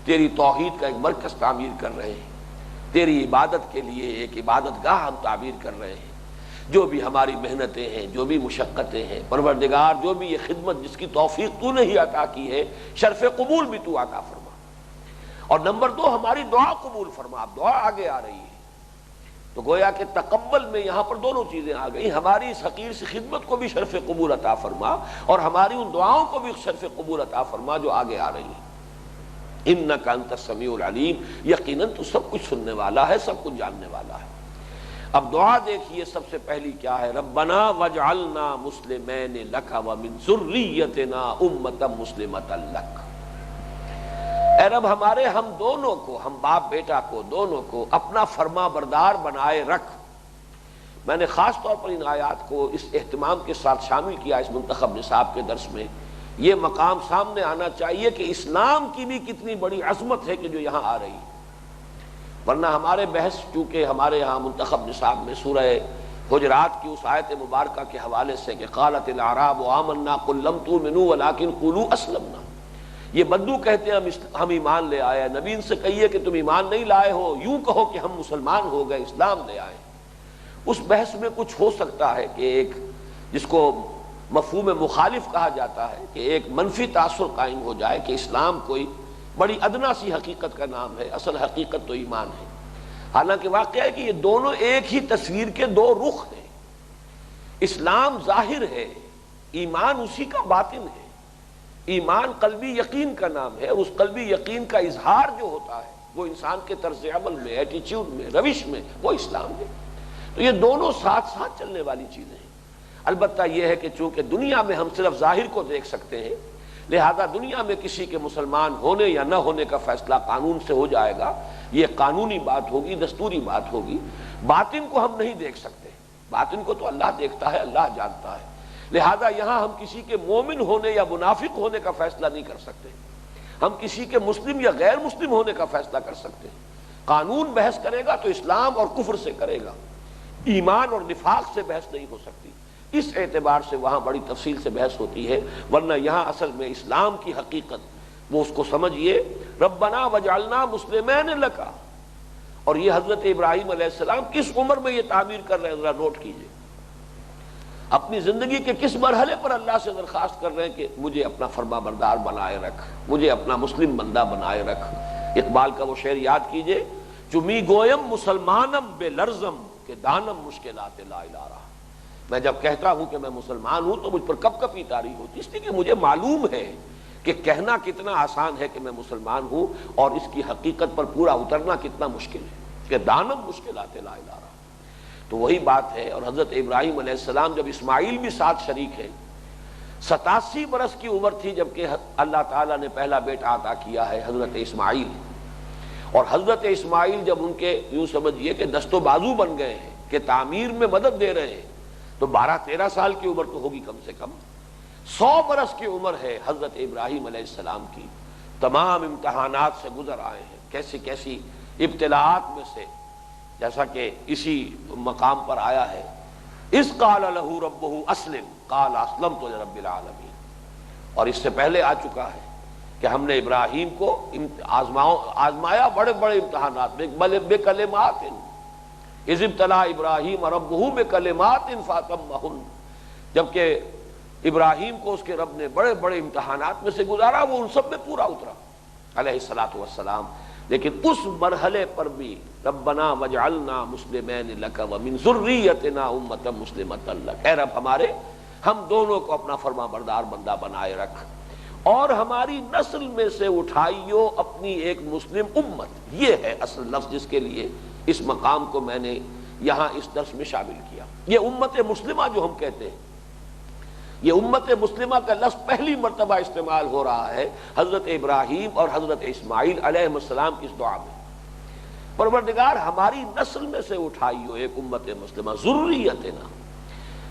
تیری توحید کا ایک مرکز تعمیر کر رہے ہیں، تیری عبادت کے لیے ایک عبادت گاہ ہم تعمیر کر رہے ہیں، جو بھی ہماری محنتیں ہیں، جو بھی مشقتیں ہیں، پروردگار جو بھی یہ خدمت جس کی توفیق تو نے ہی عطا کی ہے، شرف قبول بھی تو عطا فرما، اور نمبر 2 ہماری دعا قبول فرما۔ اب دعا آگے آ رہی ہے تو گویا کہ تقبل میں یہاں پر دونوں چیزیں آ گئی، ہماری اس حقیر سی خدمت کو بھی شرف قبول عطا فرما، اور ہماری ان دعاؤں کو بھی شرف قبول عطا فرما جو آگے آ رہی ہیں۔ انک انت السمیع العلیم، یقیناً تو سب کچھ سننے والا ہے، سب کچھ جاننے والا ہے۔ اب دعا دیکھیے سب سے پہلی کیا ہے، ربنا واجعلنا مسلمین لک ومن ذریتنا امۃ مسلمۃ لک۔ اے رب ہمارے ہم دونوں کو، ہم باپ بیٹا کو دونوں کو اپنا فرما بردار بنائے رکھ۔ میں نے خاص طور پر ان آیات کو اس اہتمام کے ساتھ شامل کیا اس منتخب نصاب کے درس میں، یہ مقام سامنے آنا چاہیے کہ اسلام کی بھی کتنی بڑی عظمت ہے کہ جو یہاں آ رہی ہے۔ ورنہ ہمارے بحث چونکہ ہمارے یہاں منتخب نصاب میں سورہ حجرات کی اس آیت مبارکہ کے حوالے سے کہ قالت الاعراب آمنا قل لم تؤمنوا ولکن قولوا اسلمنا، یہ بدو کہتے ہیں ہم ایمان لے آئے، نبی ان سے کہیے کہ تم ایمان نہیں لائے ہو، یوں کہو کہ ہم مسلمان ہو گئے، اسلام لے آئے۔ اس بحث میں کچھ ہو سکتا ہے کہ ایک جس کو مفہوم مخالف کہا جاتا ہے کہ ایک منفی تاثر قائم ہو جائے کہ اسلام کوئی بڑی ادنا سی حقیقت کا نام ہے، اصل حقیقت تو ایمان ہے۔ حالانکہ واقعہ ہے کہ یہ دونوں ایک ہی تصویر کے دو رخ ہیں۔ اسلام ظاہر ہے، ایمان اسی کا باطن ہے۔ ایمان قلبی یقین کا نام ہے، اس قلبی یقین کا اظہار جو ہوتا ہے وہ انسان کے طرز عمل میں، ایٹیچیوڈ میں، روش میں، وہ اسلام ہے۔ تو یہ دونوں ساتھ ساتھ چلنے والی چیزیں ہیں۔ البتہ یہ ہے کہ چونکہ دنیا میں ہم صرف ظاہر کو دیکھ سکتے ہیں، لہذا دنیا میں کسی کے مسلمان ہونے یا نہ ہونے کا فیصلہ قانون سے ہو جائے گا، یہ قانونی بات ہوگی، دستوری بات ہوگی۔ باطن کو ہم نہیں دیکھ سکتے، باطن کو تو اللہ دیکھتا ہے، اللہ جانتا ہے، لہذا یہاں ہم کسی کے مومن ہونے یا منافق ہونے کا فیصلہ نہیں کر سکتے، ہم کسی کے مسلم یا غیر مسلم ہونے کا فیصلہ کر سکتے ہیں۔ قانون بحث کرے گا تو اسلام اور کفر سے کرے گا، ایمان اور نفاق سے بحث نہیں ہو سکتی۔ اس اعتبار سے وہاں بڑی تفصیل سے بحث ہوتی ہے، ورنہ یہاں اصل میں اسلام کی حقیقت وہ اس کو سمجھیے ربنا وجعلنا مسلمین لک۔ اور یہ حضرت ابراہیم علیہ السلام کس عمر میں یہ تعبیر کر رہے ہیں، ذرا نوٹ کیجئے، اپنی زندگی کے کس مرحلے پر اللہ سے درخواست کر رہے ہیں کہ مجھے اپنا فرما بردار بنائے رکھ، مجھے اپنا مسلم بندہ بنائے رکھ۔ اقبال کا وہ شعر یاد کیجئے، چمی گویم مسلمانم بے لرزم کہ دانم مشکلات لا الہ رہا۔ میں جب کہتا ہوں کہ میں مسلمان ہوں تو مجھ پر کب کبھی طاری ہوتی، اس لیے کہ مجھے معلوم ہے کہ کہنا کتنا آسان ہے کہ میں مسلمان ہوں اور اس کی حقیقت پر پورا اترنا کتنا مشکل ہے کہ دانم مشکلات لا الہ رہا۔ تو وہی بات ہے۔ اور حضرت ابراہیم علیہ السلام جب اسماعیل بھی ساتھ شریک ہے، 87 برس کی عمر تھی جبکہ اللہ تعالیٰ نے پہلا بیٹا عطا کیا ہے حضرت اسماعیل، اور حضرت اسماعیل جب ان کے یوں سمجھیے کہ دست و بازو بن گئے ہیں کہ تعمیر میں مدد دے رہے ہیں، تو 12-13 سال کی عمر تو ہوگی کم سے کم۔ 100 برس کی عمر ہے حضرت ابراہیم علیہ السلام کی، تمام امتحانات سے گزر آئے ہیں، کیسی کیسی ابتلاءات میں سے، جیسا کہ اسی مقام پر آیا ہے اذ قال له ربه اسلم قال اسلمت لرب العالمین۔ اور اس سے پہلے آ چکا ہے کہ ہم نے ابراہیم کو آزمایا بڑے بڑے امتحانات میں، بکلمات اذ ابتلی ابراہیم ربہ بکلمات فاتمہن، جبکہ ابراہیم کو اس کے رب نے بڑے بڑے امتحانات میں سے گزارا، وہ ان سب میں پورا اترا علیہ الصلوۃ والسلام۔ لیکن اس مرحلے پر بھی ربنا وجعلنا مسلمین لک ومن ذریتنا امۃ مسلمۃ لک، اے رب ہمارے ہم دونوں کو اپنا فرما بردار بندہ بنائے رکھ، اور ہماری نسل میں سے اٹھائیو اپنی ایک مسلم امت۔ یہ ہے اصل لفظ جس کے لیے اس مقام کو میں نے یہاں اس درس میں شامل کیا۔ یہ امت مسلمہ جو ہم کہتے ہیں، یہ امت مسلمہ کا لفظ پہلی مرتبہ استعمال ہو رہا ہے حضرت ابراہیم اور حضرت اسماعیل علیہ السلام کی اس دعا میں، پروردگار ہماری نسل میں سے اٹھائیو ایک امت مسلمہ ذریتنا۔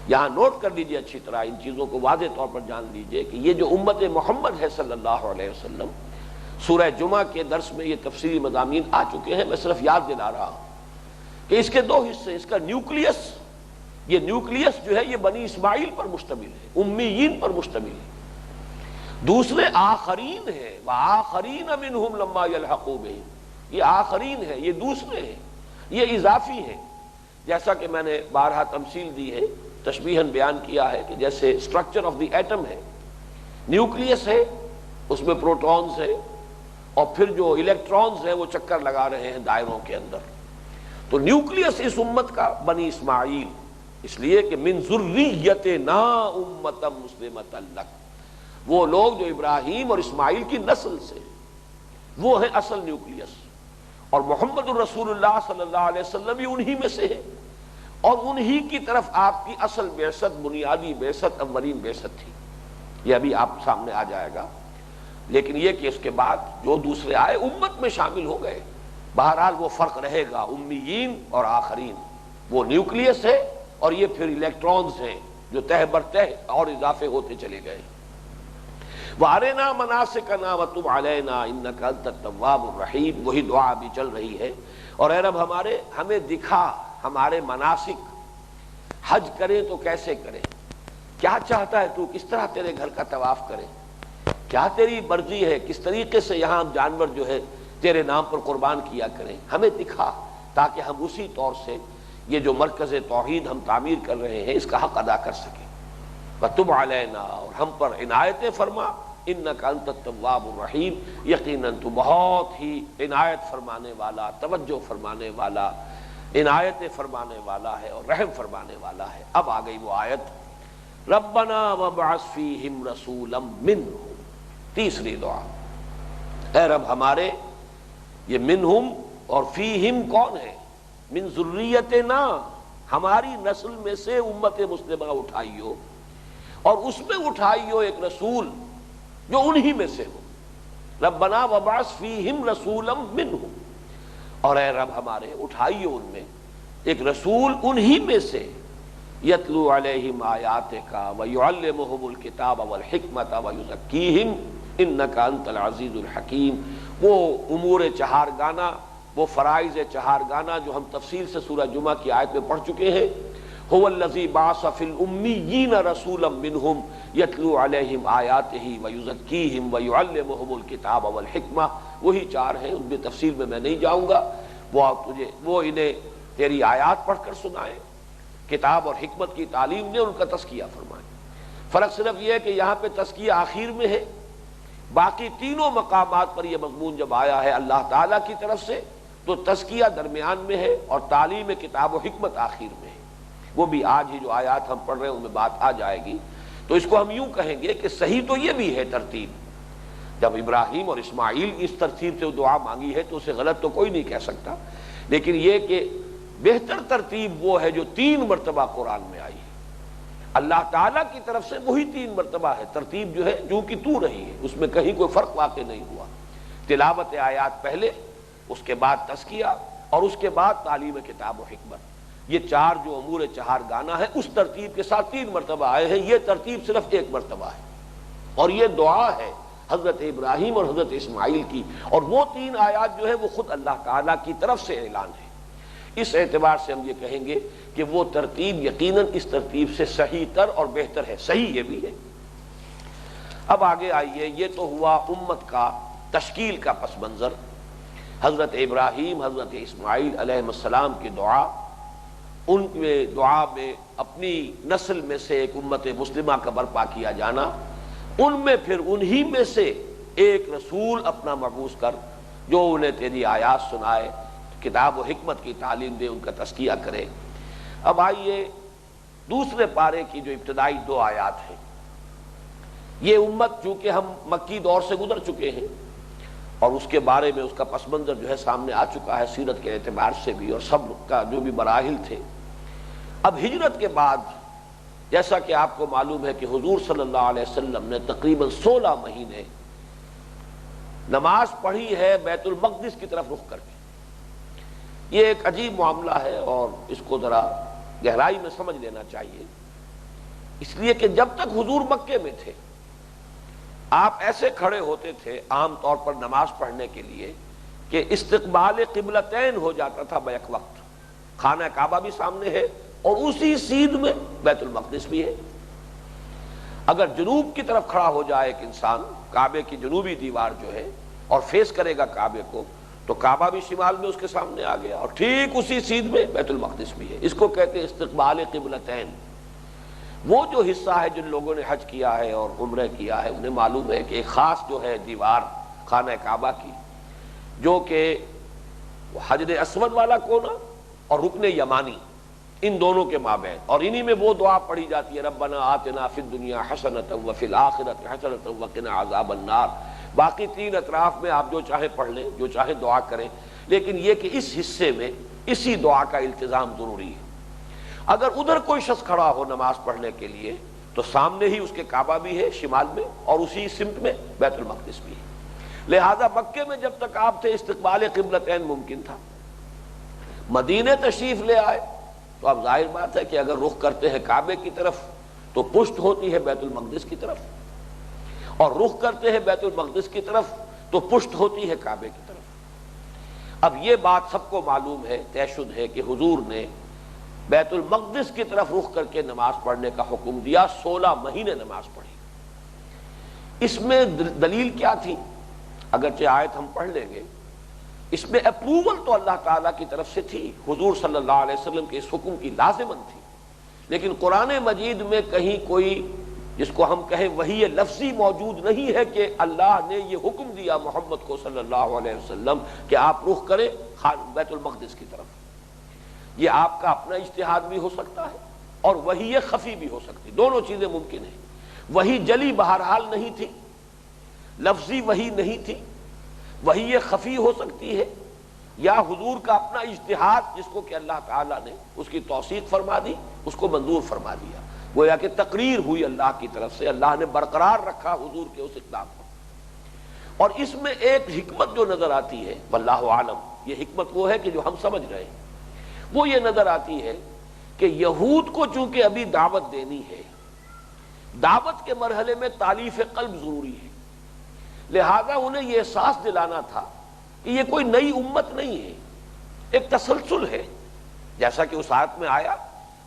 یہاں نوٹ کر لیجئے اچھی طرح، ان چیزوں کو واضح طور پر جان لیجئے کہ یہ جو امت محمد ہے صلی اللہ علیہ وسلم، سورہ جمعہ کے درس میں یہ تفصیلی مضامین آ چکے ہیں، میں صرف یاد دلا رہا ہوں کہ اس کے دو حصے، اس کا نیوکلیس، یہ نیوکلیس جو ہے یہ بنی اسماعیل پر مشتمل ہے، امیین پر مشتمل ہے۔ دوسرے آخرین ہے، وآخرین منہم لما یلحقوا بہم، یہ آخرین ہے، یہ دوسرے ہیں، یہ اضافی ہیں۔ جیسا کہ میں نے بارہا تمثیل دی ہے، تشبیہاً بیان کیا ہے کہ جیسے سٹرکچر آف دی ایٹم ہے، نیوکلیس ہے، اس میں پروٹونز ہے، اور پھر جو الیکٹرونز ہیں وہ چکر لگا رہے ہیں دائروں کے اندر، تو نیوکلیس اس امت کا بنی اسماعیل، اس لیے کہ من ذریتنا امۃ مسلمۃ لک، وہ لوگ جو ابراہیم اور اسماعیل کی نسل سے، وہ ہیں اصل نیوکلیس، اور محمد الرسول اللہ صلی اللہ علیہ وسلم بھی انہی میں سے ہے۔ اور انہی کی طرف آپ کی اصل بعثت، بنیادی بعثت، اولین بعثت تھی. یہ ابھی آپ سامنے آ جائے گا. لیکن یہ کہ اس کے بعد جو دوسرے آئے امت میں شامل ہو گئے. بہرحال وہ فرق رہے گا، امیین اور آخرین. وہ نیوکلیس ہے اور یہ پھر الیکٹرونز ہیں جو تہ بر تہ اور اضافے ہوتے چلے گئے. وَأَرِنَا مَنَاسِكَنَا وَتُبْ عَلَيْنَا إِنَّكَ أَنْتَ التَّوَّابُ الرَّحِيمُ. وہی دعا بھی چل رہی ہے. اور اے رب ہمارے، ہمیں دکھا ہمارے مناسک. حج کریں تو کیسے کریں، کیا چاہتا ہے تو، کس طرح تیرے گھر کا طواف کریں، کیا تیری مرضی ہے، کس طریقے سے یہاں جانور جو ہے تیرے نام پر قربان کیا کریں. ہمیں دکھا تاکہ ہم اسی طور سے یہ جو مرکز توحید ہم تعمیر کر رہے ہیں اس کا حق ادا کر سکیں. وَتُبْ عَلَيْنَا، اور ہم پر عنایتیں فرما. اِنَّكَ أَنْتَ التَّوَّابُ الرَّحِيمُ، یقیناً تو بہت ہی عنایت فرمانے والا، توجہ فرمانے والا، عنایتیں فرمانے والا ہے اور رحم فرمانے والا ہے. اب آ گئی وہ آیت ربنا وابعث فیہم رسولا منہم. تیسری دعا، اے رب ہمارے، یہ منہم اور فیہم کون ہے؟ من ذریتنا، ہماری نسل میں سے امت مسلمہ اٹھائیو، اور اس میں اٹھائیو ایک رسول جو انہی میں سے ہو. ربنا وابعث فیہم رسولا منہم، اور اے رب ہمارے اٹھائیو ان میں ایک رسول انہی میں سے. یتلو علیہم آیاتک ویعلمہم الکتاب والحکمت ویزکیہم انک انت العزیز الحکیم. وہ امور چہارگانہ، وہ فرائض چہارگانہ جو ہم تفصیل سے سورہ جمعہ کی آیت میں پڑھ چکے ہیں. هو الذی بعث فی الامیین رسولا منہم یتلو علیہم آیاتہ ویزکیہم ویعلمہم الکتاب والحکمہ. وہی چار ہیں، ان میں تفصیل میں نہیں جاؤں گا. وہ انہیں تیری آیات پڑھ کر سنائیں، کتاب اور حکمت کی تعلیم نے ان کا تزکیہ فرمائے. فرق صرف یہ ہے کہ یہاں پہ تزکیہ آخر میں ہے. باقی تینوں مقامات پر یہ مضمون جب آیا ہے اللہ تعالیٰ کی طرف سے تو تزکیہ درمیان میں ہے اور تعلیم کتاب و حکمت آخر میں ہے. وہ بھی آج ہی جو آیات ہم پڑھ رہے ہیں ان میں بات آ جائے گی. تو اس کو ہم یوں کہیں گے کہ صحیح تو یہ بھی ہے ترتیب. جب ابراہیم اور اسماعیل اس ترتیب سے دعا مانگی ہے تو اسے غلط تو کوئی نہیں کہہ سکتا. لیکن یہ کہ بہتر ترتیب وہ ہے جو 3 مرتبہ قرآن میں آئی ہے. اللہ تعالیٰ کی طرف سے وہی 3 مرتبہ ہے. ترتیب جو ہے جو کہ تو رہی ہے، اس میں کہیں کوئی فرق واقع نہیں ہوا. تلاوت آیات پہلے، اس کے بعد تزکیہ، اور اس کے بعد تعلیم کتاب و حکمت. یہ 4 جو امور چہارگانہ ہے اس ترتیب کے ساتھ 3 مرتبہ آئے ہیں. یہ ترتیب صرف 1 مرتبہ ہے، اور یہ دعا ہے حضرت ابراہیم اور حضرت اسماعیل کی. اور وہ 3 آیات جو ہے وہ خود اللہ تعالیٰ کی طرف سے اعلان ہے. اس اعتبار سے ہم یہ کہیں گے کہ وہ ترتیب یقیناً اس ترتیب سے صحیح تر اور بہتر ہے. صحیح یہ بھی ہے. اب آگے آئیے، یہ تو ہوا امت کا تشکیل کا پس منظر. حضرت ابراہیم، حضرت اسماعیل علیہ السلام کی دعا، ان میں دعا میں اپنی نسل میں سے ایک امت مسلمہ کا برپا کیا جانا. ان میں پھر انہی میں سے ایک رسول اپنا مبعوث کر جو انہیں تیری آیات سنائے، کتاب و حکمت کی تعلیم دے، ان کا تزکیہ کرے. اب آئیے دوسرے پارے کی جو ابتدائی 2 آیات ہیں. یہ امت چونکہ ہم مکی دور سے گزر چکے ہیں اور اس کے بارے میں اس کا پس منظر جو ہے سامنے آ چکا ہے سیرت کے اعتبار سے بھی اور صبر کا جو بھی مراحل تھے. اب ہجرت کے بعد جیسا کہ آپ کو معلوم ہے کہ حضور صلی اللہ علیہ وسلم نے تقریباً 16 مہینے نماز پڑھی ہے بیت المقدس کی طرف رخ کر کے. یہ ایک عجیب معاملہ ہے اور اس کو ذرا گہرائی میں سمجھ لینا چاہیے. اس لیے کہ جب تک حضور مکے میں تھے آپ ایسے کھڑے ہوتے تھے عام طور پر نماز پڑھنے کے لیے کہ استقبال قبلتین ہو جاتا تھا بیک وقت. خانہ کعبہ بھی سامنے ہے اور اسی سیدھ میں بیت المقدس بھی ہے. اگر جنوب کی طرف کھڑا ہو جائے ایک انسان، کعبے کی جنوبی دیوار جو ہے، اور فیس کرے گا کعبے کو، تو کعبہ بھی شمال میں اس کے سامنے آ گیا اور ٹھیک اسی سیدھ میں بیت المقدس بھی ہے. اس کو کہتے ہیں استقبال قبلتین. وہ جو حصہ ہے جن لوگوں نے حج کیا ہے اور عمرہ کیا ہے انہیں معلوم ہے کہ ایک خاص جو ہے دیوار خانہ کعبہ کی، جو کہ حجر اسود والا کونا اور رکن یمانی، ان دونوں کے مابین، اور انہی میں وہ دعا پڑھی جاتی ہے ربنا آتنا فی الدنیا حسنۃ وفی الآخرۃ حسنۃ وقنا عذاب النار. باقی 3 اطراف میں آپ جو چاہے پڑھ لیں، جو چاہے دعا کریں، لیکن یہ کہ اس حصے میں اسی دعا کا التزام ضروری ہے. اگر ادھر کوئی شخص کھڑا ہو نماز پڑھنے کے لیے تو سامنے ہی اس کے کعبہ بھی ہے شمال میں، اور اسی سمت میں بیت المقدس بھی ہے۔ لہذا مکے میں جب تک آپ تھے استقبال قبلتین ممکن تھا، مدینے تشریف لے آئے تو اب ظاہر بات ہے کہ اگر رخ کرتے ہیں کعبے کی طرف تو پشت ہوتی ہے بیت المقدس کی طرف، اور رخ کرتے ہیں بیت المقدس کی طرف تو پشت ہوتی ہے کعبے کی طرف۔ اب یہ بات سب کو معلوم ہے، طے شد ہے کہ حضور نے بیت المقدس کی طرف رخ کر کے نماز پڑھنے کا حکم دیا، 16 مہینے نماز پڑھی۔ اس میں دلیل کیا تھی؟ اگرچہ آیت ہم پڑھ لیں گے، اس میں اپروول تو اللہ تعالیٰ کی طرف سے تھی، حضور صلی اللہ علیہ وسلم کے اس حکم کی لازمن تھی، لیکن قرآن مجید میں کہیں کوئی جس کو ہم کہیں وحی لفظی موجود نہیں ہے کہ اللہ نے یہ حکم دیا محمد کو صلی اللہ علیہ وسلم کہ آپ رخ کریں بیت المقدس کی طرف۔ یہ آپ کا اپنا اجتہاد بھی ہو سکتا ہے اور وحی خفی بھی ہو سکتی، دونوں چیزیں ممکن ہیں۔ وحی جلی بہرحال نہیں تھی، لفظی وحی نہیں تھی، وحی خفی ہو سکتی ہے، یا حضور کا اپنا اجتہاد جس کو کہ اللہ تعالیٰ نے اس کی توثیق فرما دی، اس کو منظور فرما دیا، گویا کہ تقریر ہوئی اللہ کی طرف سے، اللہ نے برقرار رکھا حضور کے اس اقدام کو۔ اور اس میں ایک حکمت جو نظر آتی ہے واللہ عالم، یہ حکمت وہ ہے کہ جو ہم سمجھ رہے ہیں، وہ یہ نظر آتی ہے کہ یہود کو چونکہ ابھی دعوت دینی ہے، دعوت کے مرحلے میں تالیف قلب ضروری ہے، لہذا انہیں یہ احساس دلانا تھا کہ یہ کوئی نئی امت نہیں ہے، ایک تسلسل ہے، جیسا کہ اس آیت میں آیا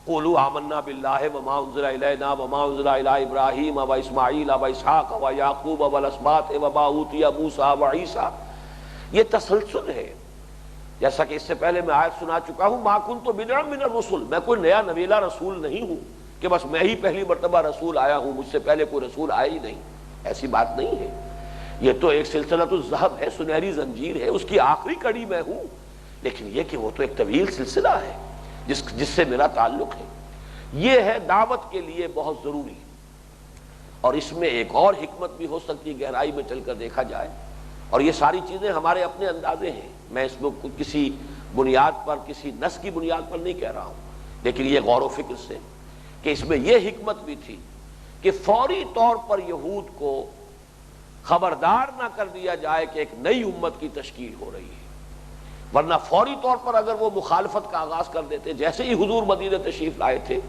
قولوا آمنا باللہ وما انزل الینا وما انزل الی ابراہیم و اسماعیل و اسحاق و یعقوب والاسباط وما اوتی موسیٰ و عیسیٰ۔ یہ تسلسل ہے، جیسا کہ اس سے پہلے میں آیت سنا چکا ہوں، ما کنت بدعا من الرسل، میں کوئی نیا نویلا رسول نہیں ہوں کہ بس میں ہی پہلی مرتبہ رسول آیا ہوں، مجھ سے پہلے کوئی رسول آیا ہی نہیں، ایسی بات نہیں ہے۔ یہ تو ایک سلسلۃ الذہب ہے، سنہری زنجیر ہے، اس کی آخری کڑی میں ہوں، لیکن یہ کہ وہ تو ایک طویل سلسلہ ہے جس سے میرا تعلق ہے۔ یہ ہے دعوت کے لیے بہت ضروری، اور اس میں ایک اور حکمت بھی ہو سکتی ہے گہرائی میں چل کر دیکھا جائے، اور یہ ساری چیزیں ہمارے اپنے اندازے ہیں، میں اس میں کسی بنیاد پر کسی نص کی بنیاد پر نہیں کہہ رہا ہوں، لیکن یہ غور و فکر سے کہ اس میں یہ حکمت بھی تھی کہ فوری طور پر یہود کو خبردار نہ کر دیا جائے کہ ایک نئی امت کی تشکیل ہو رہی ہے، ورنہ فوری طور پر اگر وہ مخالفت کا آغاز کر دیتے جیسے ہی حضور مدینہ تشریف لائے تھے،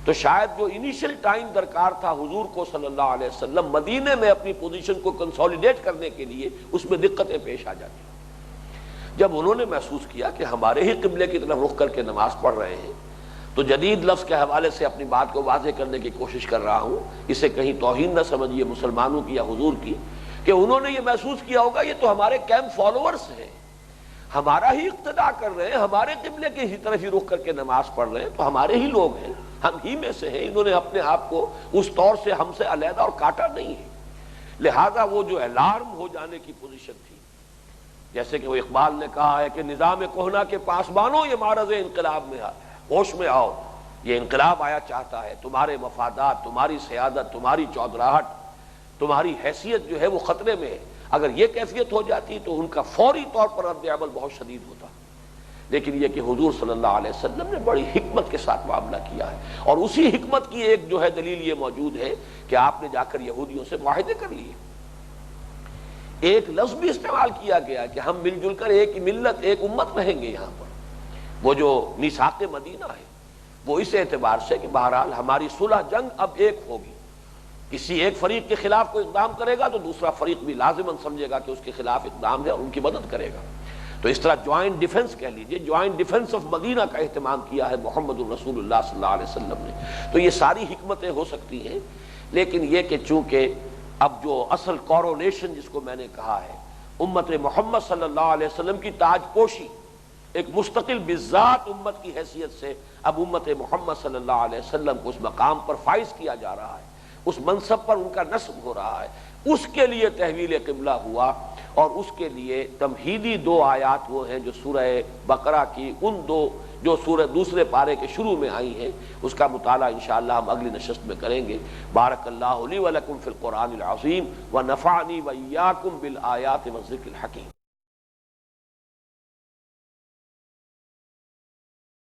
تو شاید جو انیشل ٹائم درکار تھا حضور کو صلی اللہ علیہ وسلم مدینے میں اپنی پوزیشن کو کنسولیڈیٹ کرنے کے لیے، اس میں دقتیں پیش آ جاتی۔ جب انہوں نے محسوس کیا کہ ہمارے ہی قبلے کی طرف رخ کر کے نماز پڑھ رہے ہیں، تو جدید لفظ کے حوالے سے اپنی بات کو واضح کرنے کی کوشش کر رہا ہوں، اسے کہیں توہین نہ سمجھیے مسلمانوں کی یا حضور کی، کہ انہوں نے یہ محسوس کیا ہوگا یہ تو ہمارے کیمپ فالوورز ہیں، ہمارا ہی اقتداء کر رہے ہیں، ہمارے قبلے کی ہی طرف ہی رخ کر کے نماز پڑھ رہے ہیں، تو ہمارے ہی لوگ ہیں، ہم ہی میں سے ہیں، انہوں نے اپنے آپ کو اس طور سے ہم سے علیحدہ اور کاٹا نہیں ہے۔ لہذا وہ جو الارم ہو جانے کی پوزیشن تھی، جیسے کہ وہ اقبال نے کہا ہے کہ نظام کہنا کے پاسبانوں یہ معرض انقلاب میں ہوش میں آؤ، یہ انقلاب آیا چاہتا ہے، تمہارے مفادات، تمہاری سیادت، تمہاری چودراہٹ، تمہاری حیثیت جو ہے وہ خطرے میں ہے۔ اگر یہ کیفیت ہو جاتی تو ان کا فوری طور پر رد عمل بہت شدید ہوتا، لیکن یہ کہ حضور صلی اللہ علیہ وسلم نے بڑی حکمت کے ساتھ معاملہ کیا ہے، اور اسی حکمت کی ایک جو ہے دلیل یہ موجود ہے کہ آپ نے جا کر یہودیوں سے معاہدے کر لیے۔ ایک لفظ بھی استعمال کیا گیا کہ ہم مل جل کر ایک ملت ایک امت رہیں گے یہاں پر، وہ جو میثاق مدینہ ہے وہ اس اعتبار سے کہ بہرحال ہماری صلح جنگ اب ایک ہوگی، کسی ایک فریق کے خلاف کوئی اقدام کرے گا تو دوسرا فریق بھی لازماً سمجھے گا کہ اس کے خلاف اقدام ہے اور ان کی مدد کرے گا، تو اس طرح جوائنٹ ڈیفنس کہہ لیجئے، جوائنٹ ڈیفنس آف مدینہ کا اہتمام کیا ہے محمد الرسول اللہ صلی اللہ علیہ وسلم نے۔ تو یہ ساری حکمتیں ہو سکتی ہیں، لیکن یہ کہ چونکہ اب جو اصل کورونیشن جس کو میں نے کہا ہے امت محمد صلی اللہ علیہ وسلم کی تاج پوشی ایک مستقل بذات امت کی حیثیت سے اب امت محمد صلی اللہ علیہ وسلم کو اس مقام پر فائز کیا جا رہا ہے، اس منصب پر ان کا نصب ہو رہا ہے، اس کے لیے تحویل قبلہ ہوا، اور اس کے لیے تمہیدی 2 آیات وہ ہیں جو سورہ بقرہ کی ان 2 جو سورہ دوسرے پارے کے شروع میں آئی ہیں، اس کا مطالعہ انشاءاللہ ہم اگلی نشست میں کریں گے۔ بارک اللہ لی و لکم فی القرآن العظیم و نفعنی و ایاکم بالآیات والذکر الحکیم۔